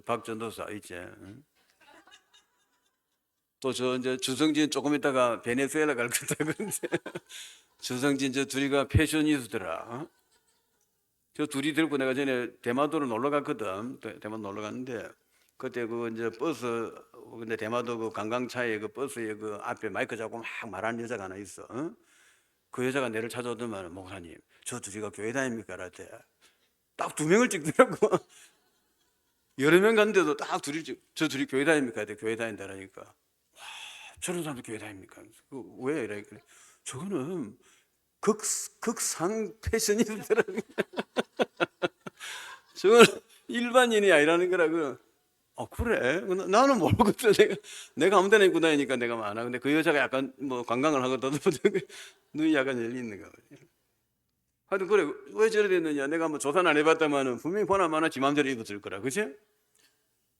박전도사 있지. 응? 또 이제 주성진 조금 있다가 베네수엘라 갈 거다. 그런데 주성진 저 둘이가 패셔니스트라. 어? 저 둘이 들고 내가 전에 대마도로 놀러 갔거든. 대마도 놀러 갔는데 그때 그 이제 버스, 근데 대마도 그 관광차에 그 버스에 그 앞에 마이크 잡고 막 말하는 여자가 하나 있어. 어? 그 여자가 내를 찾아오더만, 목사님 저 둘이가 교회 다닙니까? 라대. 딱 2명을 찍더라고. 여러 명 갔는데도 딱 저 둘이 교회 다닙니까? 교회 다닌다라니까. 와, 저런 사람도 교회 다닙니까? 왜? 이래. 저거는 극상 패셔니스트라는. 저건 일반인이 아니라는 거라고. 그래? 나는 모르거든. 내가 아무 데나 입고 다니니까 내가 많아. 근데 그 여자가 약간 뭐 관광을 하거든. 눈이 약간 열리는 거. 하여튼 그래, 왜 저래 됐느냐? 내가 뭐 조사는 안 해봤다마는 분명히 보나마나 지 맘대로 입었을 거라, 그치?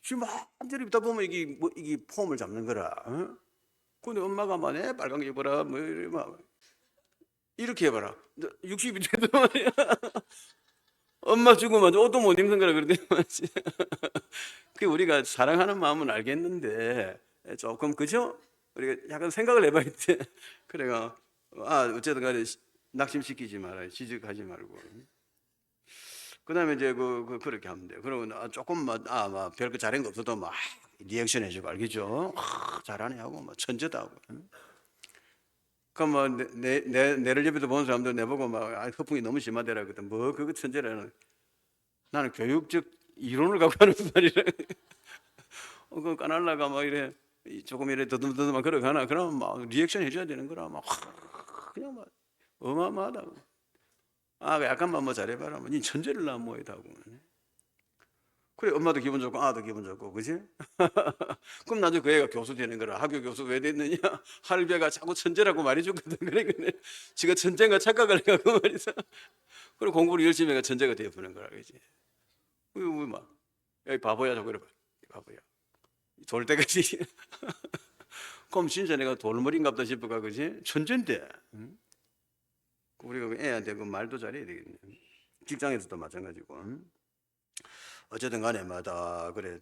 지 맘대로 입다 보면 이게 폼을 잡는 거라. 어? 근데 엄마가 막 빨간 게 입어라, 뭐 이래 막 이렇게 해봐라. 60이 돼도 말이야. 엄마 죽으면 옷도 못 입는 거라 그러더니 말이지. 그 우리가 사랑하는 마음은 알겠는데 조금, 그죠? 우리가 약간 생각을 해봐야 돼. 그래가 어쨌든 간에 낙심시키지 말아요. 지적하지 말고. 그다음에 이제 그렇게 하면 돼. 그러면 조금만 막 별거 잘한 거 없어도 막 리액션 해주고, 알겠죠? 잘하네 하고 막 천재다 하고. 그럼 뭐 내를 옆에서 보는 사람들 내보고 막 허풍이 너무 심하더라 그랬더니 뭐 그거 천재라는. 나는 교육적 이론을 갖고 하는 말이라. 그 까날라가 막 이래 조금 이래 더듬더듬 걸어가나 그러면 막 리액션 해줘야 되는 거라 막 그냥 막 어마어마하다. 아 약간만 뭐 잘해봐라 뭐 니 천재를 낳은 뭐이다 하고. 그래 엄마도 기분 좋고 아도 기분 좋고 그지? 그럼 나중에 그 애가 교수 되는 거라. 학교 교수 왜 됐느냐? 할배가 자꾸 천재라고 말해줬거든. 그래 지가 천재인가 착각을 해가고 말이죠. 그리고 공부를 열심히 해가 천재가 되어보는 거라 그지? 그리고 막 야, 바보야 저거 이래 봐. 바보야 돌 때까지. 그럼 진짜 내가 돌머리인갑다 싶어가 그지? 천재인데. 응? 우리가 그 애한테 그 말도 잘해야 되겠네. 직장에서도 마찬가지고. 응? 어쨌든 간에 마다 그래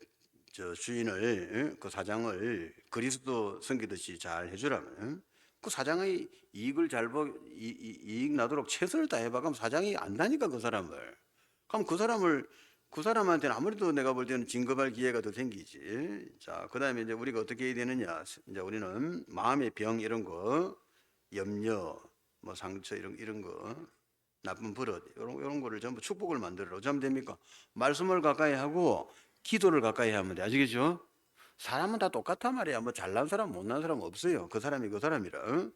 저 주인을 응? 그 사장을 그리스도 섬기듯이 잘 해주라면 응? 그 사장의 이익을 이익 나도록 최선을 다해봐. 그럼 사장이 안다니까 그 사람을. 그럼 그 사람한테는 아무래도 내가 볼 때는 진급할 기회가 더 생기지. 자, 그 다음에 이제 우리가 어떻게 해야 되느냐. 이제 우리는 마음의 병 이런 거, 염려, 뭐 상처 이런 거, 나쁜 버릇 이런 거를 전부 축복을 만들어. 어쩌면 됩니까? 말씀을 가까이 하고 기도를 가까이 하면 돼. 아시겠죠? 사람은 다 똑같단 말이야. 뭐 잘난 사람, 못난 사람 없어요. 그 사람이 그 사람이라. 응?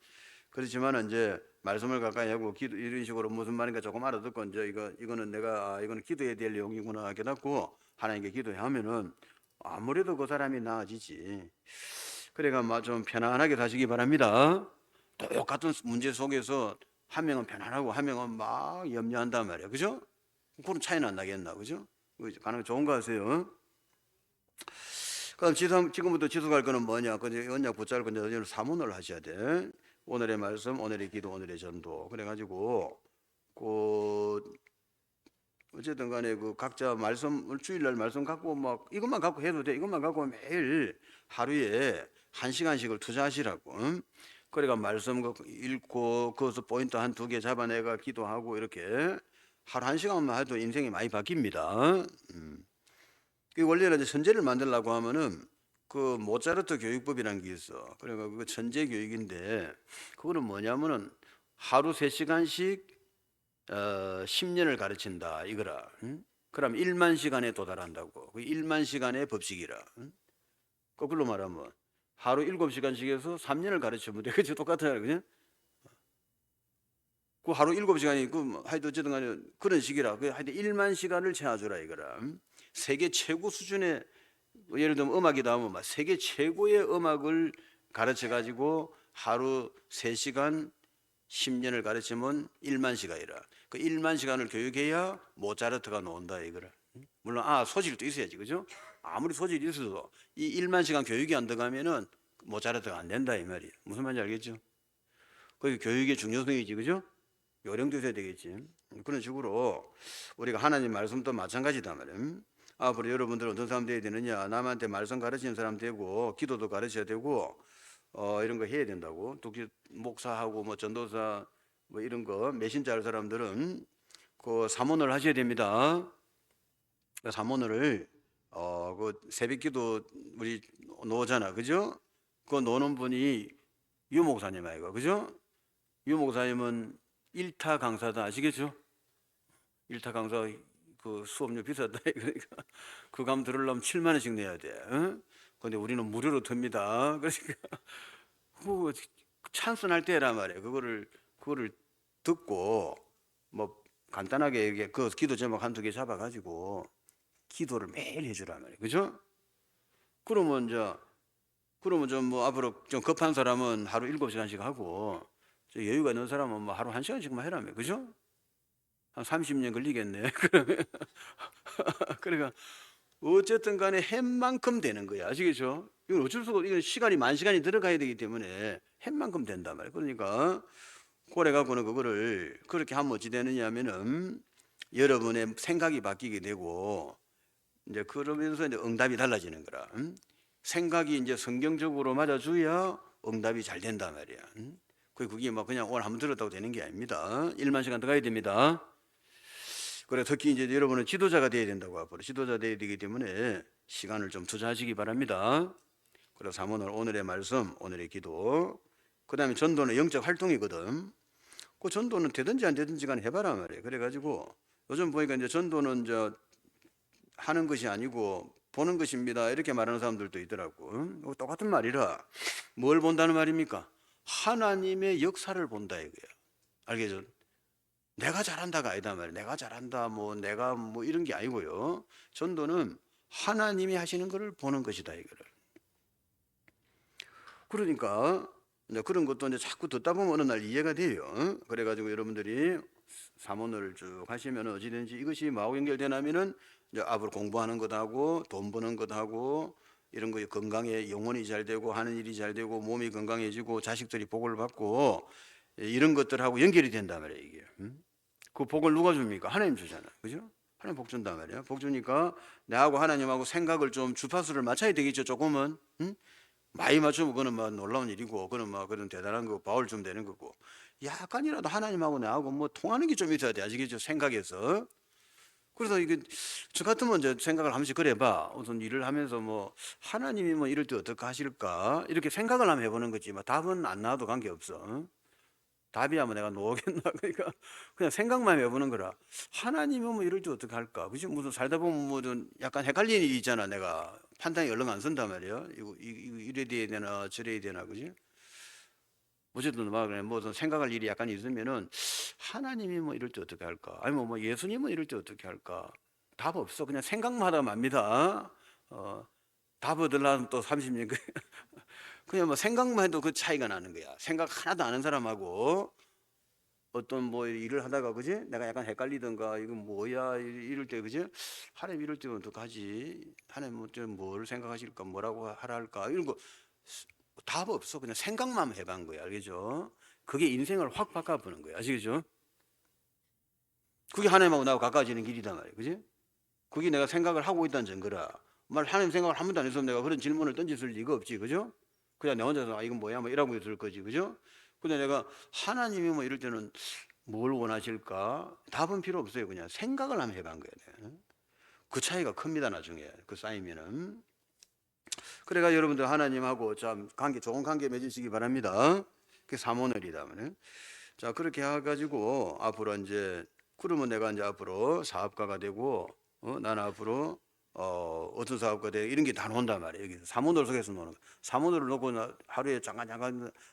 그렇지만 이제 말씀을 가까이 하고 기도 이런 식으로 무슨 말인가 조금 알아듣고 이제 이거는 내가 이거는 기도해야 될 내용이구나 깨닫고 하나님께 기도하면은 아무래도 그 사람이 나아지지. 그래가 좀 편안하게 사시기 바랍니다. 똑같은 문제 속에서 한 명은 편안하고 한 명은 막 염려한단 말이야. 그죠? 그런 차이는 안 나겠나. 그죠? 가는 거 좋은 거 하세요. 그럼 지금부터 지속할 거는 뭐냐? 그 언약 붙잡고 이제 사문을 하셔야 돼. 오늘의 말씀, 오늘의 기도, 오늘의 전도. 그래가지고 그 어쨌든 간에 그 각자 말씀을 주일날 말씀 갖고 막 이것만 갖고 해도 돼. 이것만 갖고 매일 하루에 1시간씩을 투자하시라고. 응? 그러니까 말씀 읽고 거기서 포인트 한 두 개 잡아내가 기도하고 이렇게 하루 1시간만 해도 인생이 많이 바뀝니다. 그 원래는 이제 천재를 만들려고 하면은 그 모차르트 교육법이라는 게 있어. 그러니까 그 천재 교육인데 그거는 뭐냐면은 하루 3시간씩 10년을 가르친다 이거라. 응? 그럼 1만 시간에 도달한다고. 그 1만 시간의 법칙이라. 응? 거꾸로 말하면 하루 7시간씩 해서 3년을 가르치면 돼. 그치? 똑같아요. 그냥? 그 하루 7시간이 하여튼 어쨌든 간에 그런 식이라. 하여튼 1만 시간을 채워주라 이거라. 응? 세계 최고 수준의 예를 들면 음악이다 하면 막 세계 최고의 음악을 가르쳐 가지고 하루 3시간 10년을 가르치면 1만 시간이라. 그 1만 시간을 교육해야 모차르트가 나온다 이거라. 물론 소질도 있어야지. 그죠? 아무리 소질이 있어도 이 1만 시간 교육이 안 들어가면은 모차르트가 안 된다 이 말이에요. 무슨 말인지 알겠죠? 그 교육의 중요성이지. 그죠? 요령도 있어야 되겠지. 그런 식으로 우리가 하나님 말씀도 마찬가지다 말이에요. 앞으로 여러분들은 어떤 사람 되어야 되느냐? 남한테 말씀 가르치는 사람 되고 기도도 가르쳐야 되고 이런 거 해야 된다고. 특히 목사하고 뭐 전도사 뭐 이런 거 메신저 할 사람들은 그 사모를 하셔야 됩니다. 그 사모를 그 새벽기도 우리 노잖아, 그죠? 그 노는 분이 유 목사님 아이가, 그죠? 유 목사님은 일타 강사다 아시겠죠? 일타 강사 그 수업료 비싸다. 그러니까 그 감 들으려면 7만 원씩 내야 돼. 어? 근데 우리는 무료로 듭니다. 그러니까 그 찬스 날 때란 말이에요. 그거를 듣고 뭐 간단하게 이게 그 기도 제목 한두 개 잡아가지고 기도를 매일 해주란 말이에요. 그죠? 그러면 좀 뭐 앞으로 좀 급한 사람은 하루 7시간씩 하고 여유가 있는 사람은 뭐 하루 1시간씩만 해라며. 그죠? 한 30년 걸리겠네. 그러니까 어쨌든 간에 햄만큼 되는 거야. 아시겠죠? 이건 어쩔 수가 없고 이건 시간이 만 시간이 들어가야 되기 때문에 햄만큼 된단 말이에요. 그러니까 그래 갖고는 그거를 그렇게 하면 어찌 되느냐 하면은 여러분의 생각이 바뀌게 되고 이제 그러면서 이제 응답이 달라지는 거라. 생각이 이제 성경적으로 맞아줘야 응답이 잘 된단 말이야. 그게 막 그냥 오늘 한번 들었다고 되는 게 아닙니다. 1만 시간 더 가야 됩니다. 그래 특히 이제 여러분은 지도자가 돼야 된다고 앞으로 지도자 돼야 되기 때문에 시간을 좀 투자하시기 바랍니다. 그래서 오늘의 말씀, 오늘의 기도 그다음에 전도는 영적 활동이거든. 그 전도는 되든지 안 되든지 간에 해봐라 말이에요. 그래가지고 요즘 보니까 이제 전도는 하는 것이 아니고 보는 것입니다. 이렇게 말하는 사람들도 있더라고. 똑같은 말이라 뭘 본다는 말입니까? 하나님의 역사를 본다 이거예요. 알겠죠? 내가 잘한다가 아니다 말이에요. 내가 잘한다 뭐 내가 뭐 이런 게 아니고요. 전도는 하나님이 하시는 것을 보는 것이다 이거를. 그러니까 이제 그런 것도 이제 자꾸 듣다 보면 어느 날 이해가 돼요. 그래가지고 여러분들이 사문을 쭉 하시면 어찌든지 이것이 뭐하고 연결되냐면은 이제 앞으로 공부하는 것하고 돈 버는 것하고 이런 거 건강에 영혼이 잘 되고 하는 일이 잘 되고 몸이 건강해지고 자식들이 복을 받고 이런 것들하고 연결이 된단 말이에요 이게. 그 복을 누가 줍니까? 하나님 주잖아, 그죠? 하나님 복 준단 말이야. 복 주니까 내하고 하나님하고 생각을 좀 주파수를 맞춰야 되겠죠, 조금은. 응? 많이 맞추면 그거는 뭐 놀라운 일이고, 그거는 뭐 그런 대단한 거 바울 좀 되는 거고. 약간이라도 하나님하고 나하고 뭐 통하는 게 좀 있어야 돼, 아시겠죠? 생각에서. 그래서 이게 저 같으면 이제 생각을 한 번씩 그래봐. 우선 일을 하면서 뭐 하나님이 뭐 이럴 때 어떻게 하실까 이렇게 생각을 한번 해보는 거지. 뭐 답은 안 나와도 관계 없어. 답이야 뭐 내가 놓겠나. 그러니까 그냥 생각만 해보는 거라. 하나님은 뭐 이럴 때 어떻게 할까? 그지? 무슨 살다 보면 뭐 좀 약간 헷갈리는 일이 있잖아. 내가 판단이 얼른 안 선단 말이야. 이거 이래 돼야 되나 저래야 되나, 그지? 어쨌든 막 그냥 뭐 생각할 일이 약간 있으면은 하나님이 뭐 이럴 때 어떻게 할까? 아니면 뭐 예수님은 이럴 때 어떻게 할까? 답 없어. 그냥 생각마다 맙니다. 답 얻으려면 또 30년 그냥 뭐 생각만 해도 그 차이가 나는 거야. 생각 하나도 안 하는 사람하고 어떤 뭐 일을 하다가, 그지? 내가 약간 헷갈리던가 이거 뭐야 이럴 때, 그지? 하나님 이럴 때는 어떡하지? 하나님 뭘 생각하실까? 뭐라고 하라 할까? 이런 거 답 없어. 그냥 생각만 해본 거야. 알겠죠? 그게 인생을 확 바꿔보는 거야. 아시겠죠? 그게 하나님하고 나하고 가까워지는 길이단 말이야. 그지? 그게 내가 생각을 하고 있다는 증거라. 하나님 생각을 한 번도 안 했으면 내가 그런 질문을 던졌을 리가 없지. 그죠? 그냥 내 혼자서 이건 뭐야? 뭐 이러고 있을 거지. 그죠? 근데 내가 하나님이 뭐 이럴 때는 뭘 원하실까? 답은 필요 없어요. 그냥 생각을 한번 해본 거예요. 그 차이가 큽니다. 나중에 그 쌓이면은. 그래가 여러분들 하나님하고 참 좋은 관계 맺으시기 바랍니다. 그게 사모늘이다. 자, 그렇게 해가지고 앞으로 이제 그러면 내가 이제 앞으로 사업가가 되고 나는 앞으로 어떤 사업가 되고 이런 게 다 나온단 말이에요. 여기서 사모늘 속에서 노는 거. 사모늘을 놓고 하루에 잠깐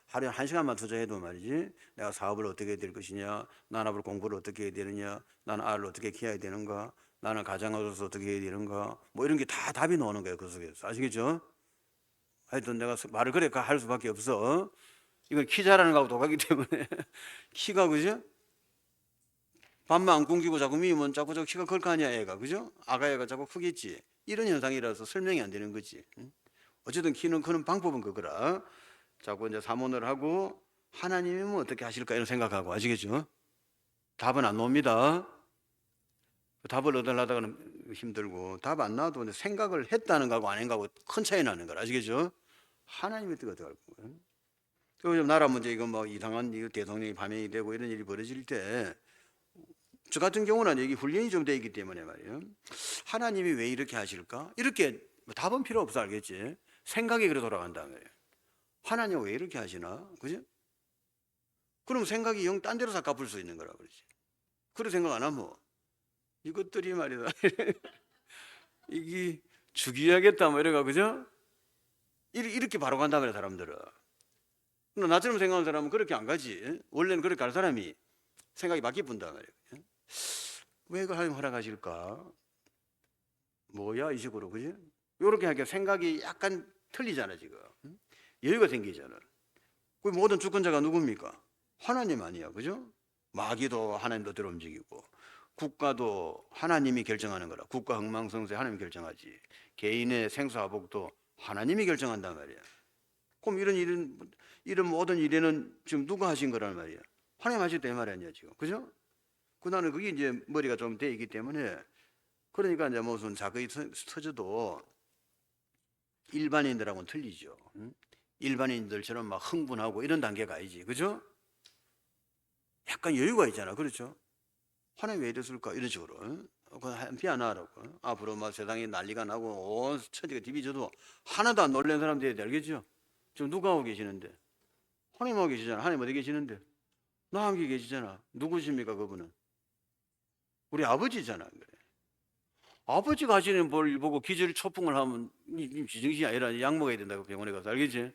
하루에 1시간만 투자해도 말이지. 내가 사업을 어떻게 해야 될 것이냐, 나는 앞으로 공부를 어떻게 해야 되느냐, 나는 아이를 어떻게 키워야 되는가, 나는 가장으로서 어떻게 해야 되는가, 뭐 이런 게 다 답이 나오는 거예요. 그 속에서. 아시겠죠? 하여튼 내가 말을 그래 할 수밖에 없어. 이건 키 자라는 거하고 똑같기 때문에 키가, 그죠? 밥만 안 굶기고 자꾸 미면 자꾸 키가 클 거 아니야 애가, 그죠? 아가애가 자꾸 크겠지. 이런 현상이라서 설명이 안 되는 거지. 어쨌든 키는 크는 방법은 그거라. 자꾸 이제 사모를 하고 하나님이면 어떻게 하실까 이런 생각하고, 아시겠죠? 답은 안 나옵니다. 답을 얻으려다가는 힘들고, 답 안 나와도 생각을 했다는 거하고 안 한 거하고 큰 차이 나는 거라. 아시겠죠? 하나님이 어떻게 할 거예요? 요즘 나라 문제 이거 뭐 이상한 대통령이 파면이 되고 이런 일이 벌어질 때 저 같은 경우는 여기 훈련이 좀 되어 있기 때문에 말이에요. 하나님이 왜 이렇게 하실까? 이렇게 답은 필요 없어, 알겠지? 생각이 그래 돌아간다는 거예요. 하나님 왜 이렇게 하시나? 그죠? 그럼 생각이 영 딴 데로 다 갚을 수 있는 거라 그러지. 그런 생각 안 하면 이것들이 말이다. 이게 죽여야겠다 뭐 이래가, 그죠? 이렇게 바로 간다 말이야 사람들은. 근데 나처럼 생각하는 사람은 그렇게 안 가지. 원래는 그렇게 갈 사람이 생각이 바뀌분다 말이에요. 왜 이걸 하나님 허락하실까? 뭐야 이 식으로, 그지? 이렇게 하니까 생각이 약간 틀리잖아 지금. 여유가 생기잖아. 그 모든 주권자가 누굽니까? 하나님 아니야, 그죠? 마귀도 하나님도 들어 움직이고 국가도 하나님이 결정하는 거라. 국가 흥망성쇠 하나님이 결정하지. 개인의 생사화복도 하나님이 결정한단 말이야. 그럼 이런 모든 일에는 지금 누가 하신 거란 말이야? 하나님 하셨다 이 말 아니야 지금, 그죠? 그 나는 그게 이제 머리가 좀 돼 있기 때문에, 그러니까 이제 무슨 자극이 터져도 일반인들하고는 틀리죠. 일반인들처럼 막 흥분하고 이런 단계가 아니지, 그죠? 약간 여유가 있잖아, 그렇죠? 하나님 왜 이랬을까 이런 식으로. 피하나라고. 앞으로 막 세상에 난리가 나고 온 천지가 뒤비져도 하나도 안 놀란 사람 돼야 돼, 알겠죠? 지금 누가 하고 계시는데 하나님하고 계시잖아. 하나님 어디 계시는데? 나와 함께 계시잖아. 누구십니까 그분은? 우리 아버지잖아. 그래. 아버지가 하시는 볼 보고 기절 초풍을 하면 지정신이 아니라 약 먹어야 된다고 병원에 가서 알겠지?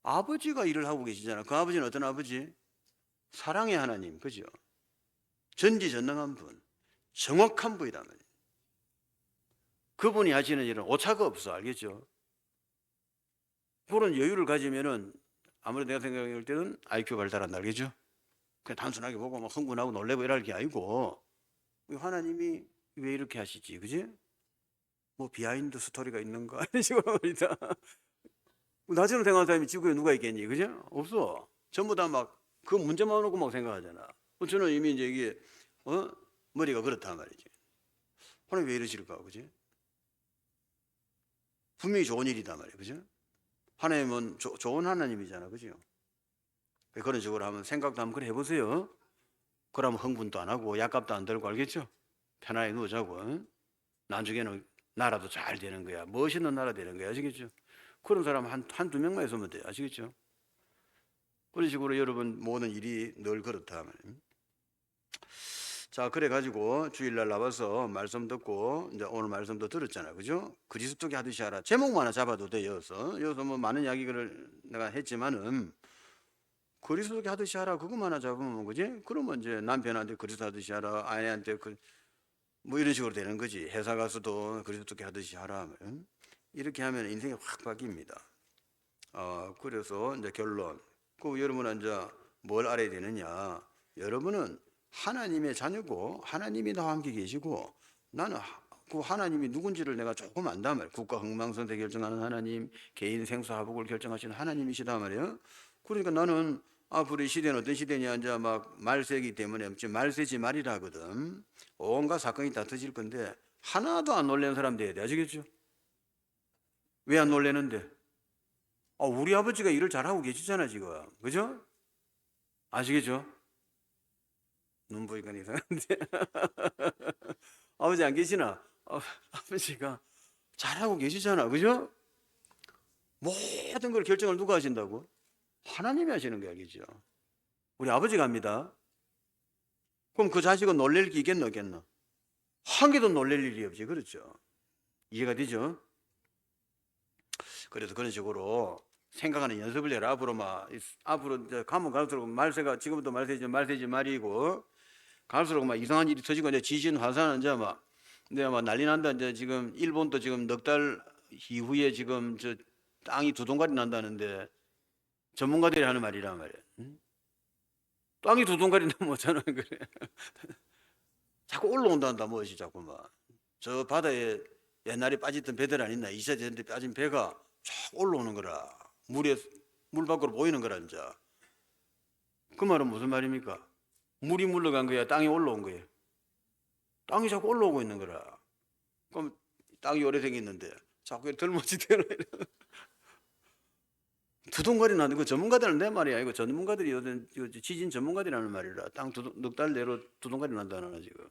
아버지가 일을 하고 계시잖아. 그 아버지는 어떤 아버지? 사랑의 하나님, 그죠? 전지전능한 분, 정확한 분이란 말이에요. 그분이 하시는 일은 오차가 없어, 알겠죠? 그런 여유를 가지면은 아무래도 내가 생각할 때는 IQ 발달한다, 알겠죠? 그냥 단순하게 보고 막 흥분하고 놀래고 이럴 게 아니고 하나님이 왜 이렇게 하시지, 그지? 뭐 비하인드 스토리가 있는가 이런 식으로 말이다. 나처럼 생각하는 사람이 지구에 누가 있겠니, 그죠? 없어. 전부 다 막 그 문제만 놓고 막 생각하잖아. 저는 이미 이제 이게 머리가 그렇단 말이지. 하나님 왜 이러실까, 그지? 분명히 좋은 일이단 말이에요, 그죠? 하나님은 좋은 하나님이잖아, 그죠? 그런 식으로 하면 생각도 한번 그래 해보세요. 그러면 흥분도 안 하고 약값도 안 들고 알겠죠? 편하게 누우자고. 나중에는 나라도 잘 되는 거야. 멋있는 나라 되는 거야. 아시겠죠? 그런 사람 한두 명만 있으면 돼. 아시겠죠? 그런 식으로 여러분 모든 일이 늘 그렇다. 자, 그래가지고 주일날 나와서 말씀 듣고 이제 오늘 말씀도 들었잖아요. 그죠? 그리스도께 하듯이 하라. 제목만 하나 잡아도 돼, 여기서 뭐 많은 이야기를 내가 했지만은 그리스도께 하듯이 하라. 그것만 하나 잡으면 그지? 그러면 이제 남편한테 그리스도 하듯이 하라. 아내한테 뭐 이런 식으로 되는 거지. 회사 가서도 그리스도께 하듯이 하라. 이렇게 하면 인생이 확 바뀝니다. 그래서 이제 결론. 여러분은 이제 뭘 알아야 되느냐? 여러분은 하나님의 자녀고 하나님이 나와 함께 계시고 나는 그 하나님이 누군지를 내가 조금 안다 말이에요. 국가 흥망성쇠 결정하는 하나님, 개인 생사화복을 결정하시는 하나님이시다 말이에요. 그러니까 나는 앞으로 이 시대는 어떤 시대냐 이제 막 말세기 때문에 말세지 말이라 하거든. 온갖 사건이 다 터질 건데 하나도 안 놀라는 사람 돼야 돼. 아시겠죠? 왜 안 놀라는데? 우리 아버지가 일을 잘하고 계시잖아 지금. 그죠? 아시겠죠? 눈 보니까 이상한데. 아버지 안 계시나? 아버지가 잘하고 계시잖아. 그죠? 모든 걸 결정을 누가 하신다고? 하나님이 하시는 게 알겠죠? 우리 아버지가 합니다. 그럼 그 자식은 놀랄 게 있겠나 없겠나? 한 개도 놀랄 일이 없지. 그렇죠? 이해가 되죠? 그래서 그런 식으로 생각하는 연습을 해라. 앞으로 이제 가면 갈수록 말세가 지금부터 말세지 말이고 갈수록 막 이상한 일이 터지고 이제 지진 화산 이제 막 난리 난다. 이제 지금 일본도 지금 넉 달 이후에 지금 저 땅이 두 동갈이 난다는데 전문가들이 하는 말이란 말이야. 응? 땅이 두 동갈이 나면 어쩌나 그래. 자꾸 올라온단다 무엇이 자꾸 막. 저 바다에 옛날에 빠졌던 배들 아니나 2차 대전 때 빠진 배가 쫙 올라오는 거라. 물 밖으로 보이는 거라 이제. 그 말은 무슨 말입니까? 물이 물러간 거야, 땅이 올라온 거예요. 땅이 자꾸 올라오고 있는 거라. 그럼 땅이 오래 생겼는데 자꾸 덜머지대로 두동거리 나는 거 전문가들은 내 말이야. 이거 전문가들이 어떤 지진 전문가들이라는 말이라 넉 달 내로 두동거리 난다나 지금.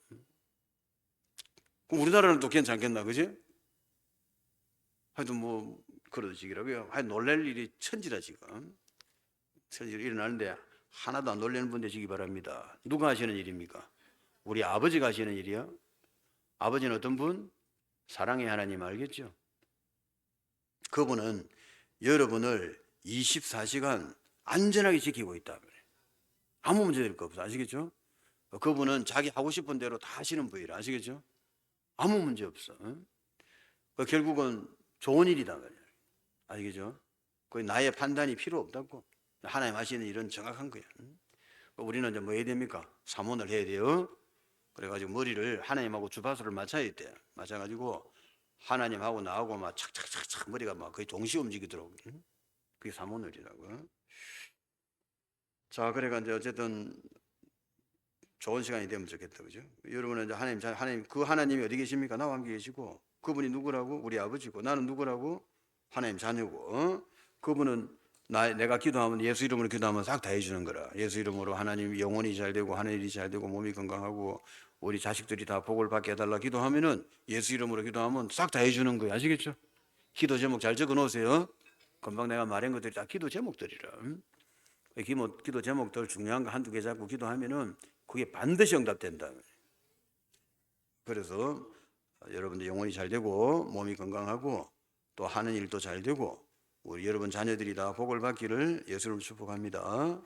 그럼 우리나라는 또 괜찮겠나, 그지? 하여튼 뭐 그러지기라고요. 하여튼 놀랄 일이 천지라 지금. 천지로 일어나는데 하나도 안 놀라는 분 되시기 바랍니다. 누가 하시는 일입니까? 우리 아버지가 하시는 일이요. 아버지는 어떤 분? 사랑의 하나님 알겠죠? 그분은 여러분을 24시간 안전하게 지키고 있다. 아무 문제 될 거 없어. 아시겠죠? 그분은 자기 하고 싶은 대로 다 하시는 분이라. 아시겠죠? 아무 문제 없어. 결국은 좋은 일이다. 아시겠죠? 나의 판단이 필요 없다고. 하나님 하시는 일은 정확한 거야. 우리는 이제 뭐 해야 됩니까? 사모를 해야 돼요. 그래가지고 머리를 하나님하고 주파수를 맞춰야 돼. 맞춰가지고 하나님하고 나하고 막 착착착착 머리가 막 거의 동시에 움직이더라고. 그게 사모늘이라고. 자, 그래가 이제 어쨌든 좋은 시간이 되면 좋겠다, 그죠? 여러분은 이제 하나님 그 하나님이 어디 계십니까? 나와 함께 계시고 그분이 누구라고? 우리 아버지고 나는 누구라고? 하나님 자녀고. 그분은 내가 기도하면 예수 이름으로 기도하면 싹 다 해주는 거라. 예수 이름으로 하나님 영혼이 잘 되고 하늘이 잘 되고 몸이 건강하고 우리 자식들이 다 복을 받게 해달라 기도하면은 예수 이름으로 기도하면 싹 다 해주는 거야. 아시겠죠? 기도 제목 잘 적어 놓으세요. 금방 내가 말한 것들이 다 기도 제목들이라. 기도 제목들 중요한 거 한두 개 잡고 기도하면은 그게 반드시 응답된다. 그래서 여러분들 영혼이 잘 되고 몸이 건강하고 또 하는 일도 잘 되고 우리 여러분 자녀들이 다 복을 받기를 예수를 축복합니다.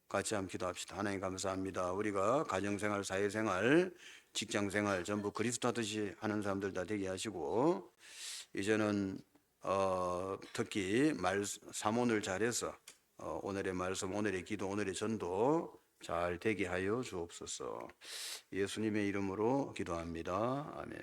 같이 한번 기도합시다. 하나님 감사합니다. 우리가 가정생활, 사회생활, 직장생활 전부 그리스도 하듯이 하는 사람들 다 되게 하시고 이제는 특히 사모를 잘해서 오늘의 말씀, 오늘의 기도, 오늘의 전도 잘 되게 하여 주옵소서. 예수님의 이름으로 기도합니다. 아멘.